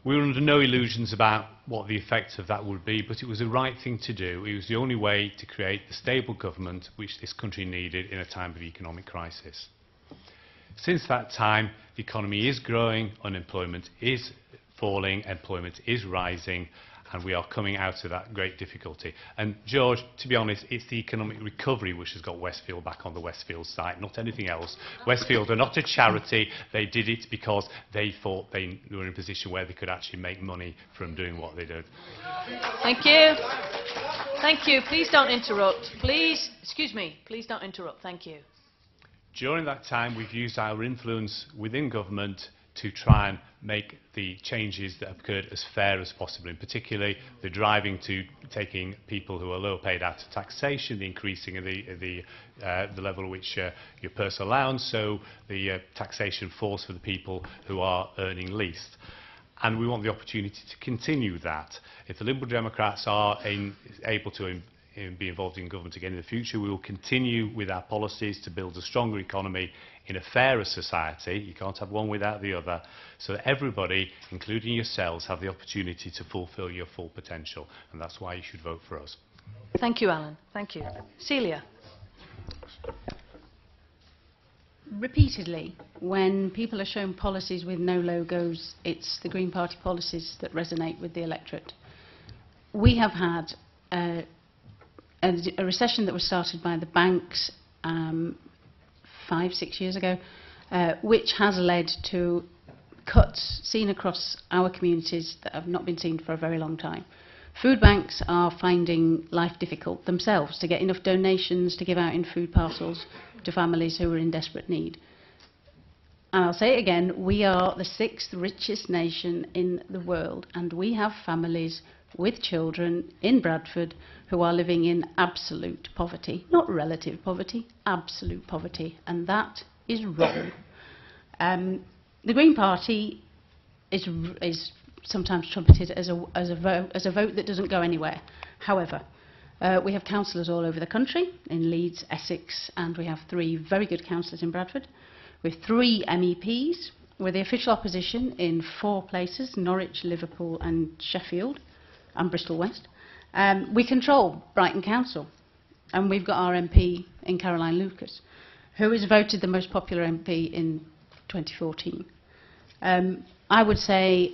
We were under no illusions about what the effect of that would be, but it was the right thing to do. It was the only way to create the stable government which this country needed in a time of economic crisis. Since that time, the economy is growing, unemployment is falling, employment is rising, and we are coming out of that great difficulty. And George, to be honest, it's the economic recovery which has got Westfield back on the Westfield site, not anything else. Westfield are not a charity. They did it because they thought they were in a position where they could actually make money from doing what they did. Thank you. Thank you. Please don't interrupt. Please, excuse me, please don't interrupt. Thank you. During that time, we've used our influence within government to try and make the changes that have occurred as fair as possible, in particularly the driving to taking people who are lower paid out of taxation, the increasing of the level at which your personal allowance, so the taxation falls for the people who are earning least. And we want the opportunity to continue that. If the Liberal Democrats are able to be involved in government again in the future. We will continue with our policies to build a stronger economy in a fairer society. You can't have one without the other, so that everybody, including yourselves, have the opportunity to fulfil your full potential, and that's why you should vote for us. Thank you, Alan. Thank you. Celia. Repeatedly, when people are shown policies with no logos, it's the Green Party policies that resonate with the electorate. We have had a recession that was started by the banks 5-6 years ago, which has led to cuts seen across our communities that have not been seen for a very long time. Food banks are finding life difficult themselves to get enough donations to give out in food parcels to families who are in desperate need. And I'll say it again, we are the 6th richest nation in the world, and we have families with children in Bradford who are living in absolute poverty, not relative poverty, absolute poverty, and that is wrong. The Green Party is sometimes trumpeted as a vote that doesn't go anywhere. However, we have councillors all over the country, in Leeds, Essex, and we have 3 very good councillors in Bradford. We have 3 MEPs. We're the official opposition in 4 places, Norwich, Liverpool and Sheffield, and Bristol West. We control Brighton Council, and we've got our MP in Caroline Lucas, who is voted the most popular MP in 2014. I would say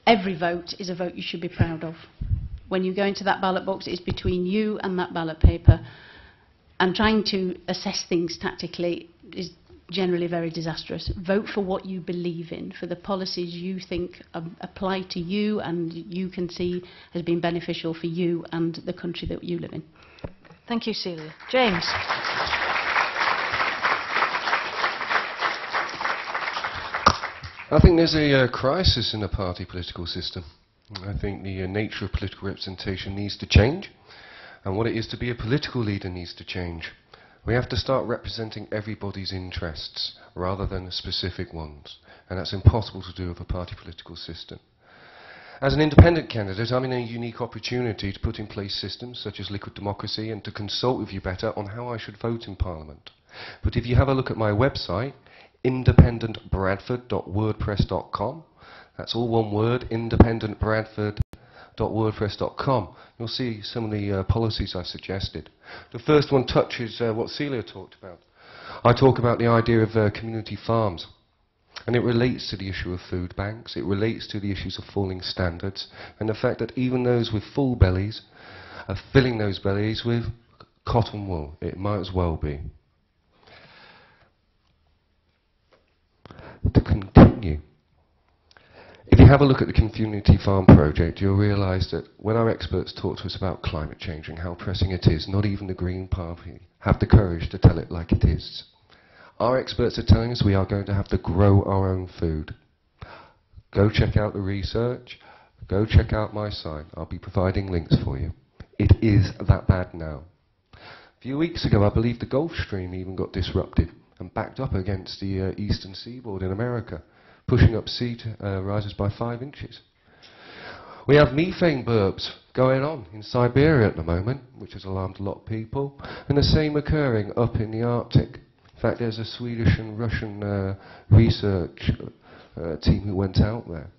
every vote is a vote you should be proud of. When you go into that ballot box, it's between you and that ballot paper, and trying to assess things tactically is generally very disastrous. Vote for what you believe in, for the policies you think apply to you and you can see has been beneficial for you and the country that you live in. Thank you, Celia. James. I think there's a crisis in the party political system. I think the nature of political representation needs to change, and what it is to be a political leader needs to change. We have to start representing everybody's interests rather than specific ones, and that's impossible to do with a party political system. As an independent candidate, I'm in a unique opportunity to put in place systems such as liquid democracy and to consult with you better on how I should vote in Parliament. But if you have a look at my website, independentbradford.wordpress.com, that's all one word, independentbradford.wordpress.com. You'll see some of the policies I've suggested. The first one touches what Celia talked about. I talk about the idea of community farms, and it relates to the issue of food banks, it relates to the issues of falling standards, and the fact that even those with full bellies are filling those bellies with cotton wool. It might as well be. To continue, if you have a look at the Community Farm Project, you'll realise that when our experts talk to us about climate change and how pressing it is, not even the Green Party have the courage to tell it like it is. Our experts are telling us we are going to have to grow our own food. Go check out the research, go check out my site, I'll be providing links for you. It is that bad now. A few weeks ago I believe the Gulf Stream even got disrupted and backed up against the eastern seaboard in America, pushing up sea rises by 5 inches. We have methane burps going on in Siberia at the moment, which has alarmed a lot of people, and the same occurring up in the Arctic. In fact, there's a Swedish and Russian research team who went out there.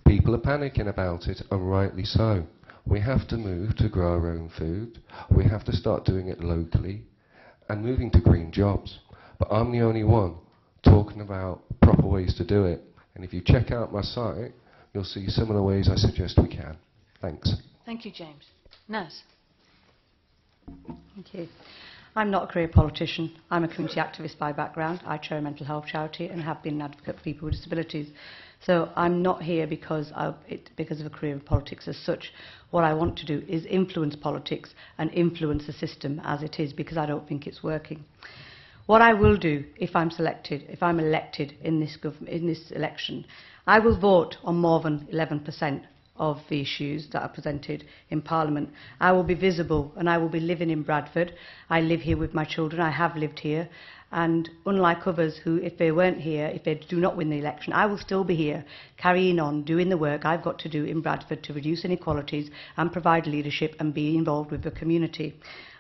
People are panicking about it, and rightly so. We have to move to grow our own food. We have to start doing it locally and moving to green jobs. But I'm the only one talking about proper ways to do it. And if you check out my site, you'll see some of the ways I suggest we can. Thanks. Thank you, James. Naz. Thank you. I'm not a career politician. I'm a community activist by background. I chair a mental health charity and have been an advocate for people with disabilities. So I'm not here because of a career in politics as such. What I want to do is influence politics and influence the system as it is, because I don't think it's working. What I will do if I'm elected in this election, I will vote on more than 11% of the issues that are presented in Parliament. I will be visible and I will be living in Bradford. I live here with my children. I have lived here. And unlike others who, if they weren't here, if they do not win the election, I will still be here carrying on doing the work I've got to do in Bradford to reduce inequalities and provide leadership and be involved with the community.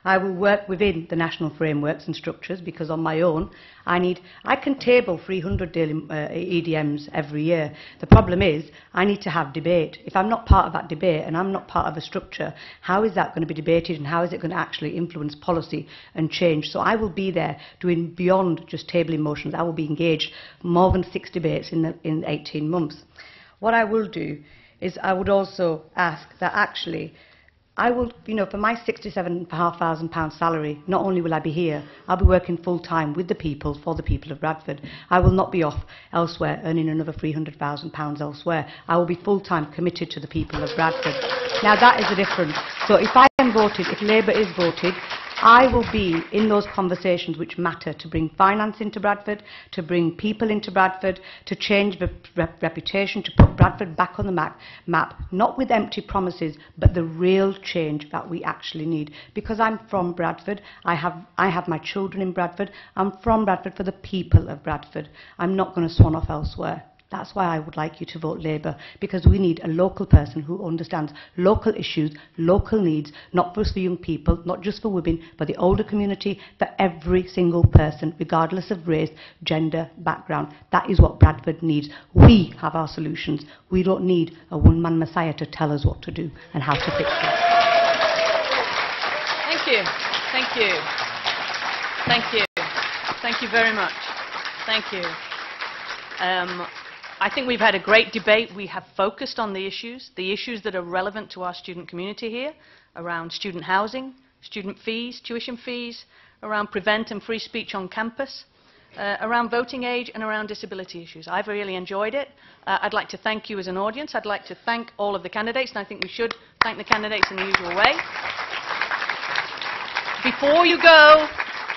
I will work within the national frameworks and structures because on my own I can table 300 daily EDMs every year. The problem is I need to have debate. If I'm not part of that debate and I'm not part of a structure, how is that going to be debated and how is it going to actually influence policy and change? So I will be there doing beyond just tabling motions. I will be engaged more than 6 debates in 18 months. What I will do is I would also ask that actually I will, for my £67,500 salary, not only will I be here, I'll be working full-time with the people, for the people of Bradford. I will not be off elsewhere earning another £300,000 elsewhere. I will be full-time committed to the people of Bradford. Now that is the difference. So if I am voted, if Labour is voted, I will be in those conversations which matter to bring finance into Bradford, to bring people into Bradford, to change the reputation, to put Bradford back on the map, not with empty promises, but the real change that we actually need. Because I'm from Bradford, I have my children in Bradford, I'm from Bradford for the people of Bradford. I'm not going to swan off elsewhere. That's why I would like you to vote Labour, because we need a local person who understands local issues, local needs, not just for young people, not just for women, but the older community, for every single person, regardless of race, gender, background. That is what Bradford needs. We have our solutions. We don't need a one-man messiah to tell us what to do and how to fix it. Thank you. Thank you. Thank you. Thank you very much. Thank you. I think we've had a great debate. We have focused on the issues that are relevant to our student community here, around student housing, student fees, tuition fees, around prevent and free speech on campus, around voting age and around disability issues. I've really enjoyed it. I'd like to thank you as an audience. I'd like to thank all of the candidates, and I think we should thank the candidates in the usual way. Before you go,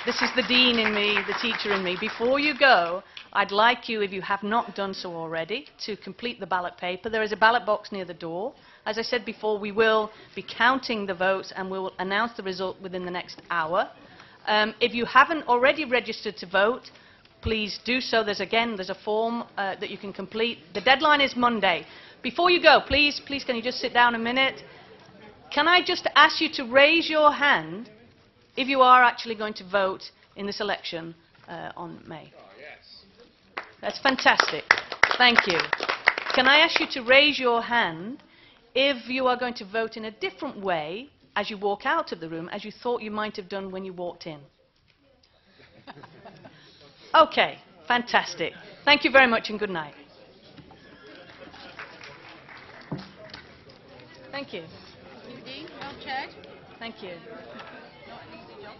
this is the dean in me, the teacher in me. Before you go, I'd like you, if you have not done so already, to complete the ballot paper. There is a ballot box near the door. As I said before, we will be counting the votes and we will announce the result within the next hour. If you haven't already registered to vote, please do so. There's a form that you can complete. The deadline is Monday. Before you go, please can you just sit down a minute? Can I just ask you to raise your hand if you are actually going to vote in this election on May? That's fantastic. Thank you. Can I ask you to raise your hand if you are going to vote in a different way as you walk out of the room as you thought you might have done when you walked in? Okay, fantastic. Thank you very much and good night. Thank you. Well chaired. Thank you. Not an easy job.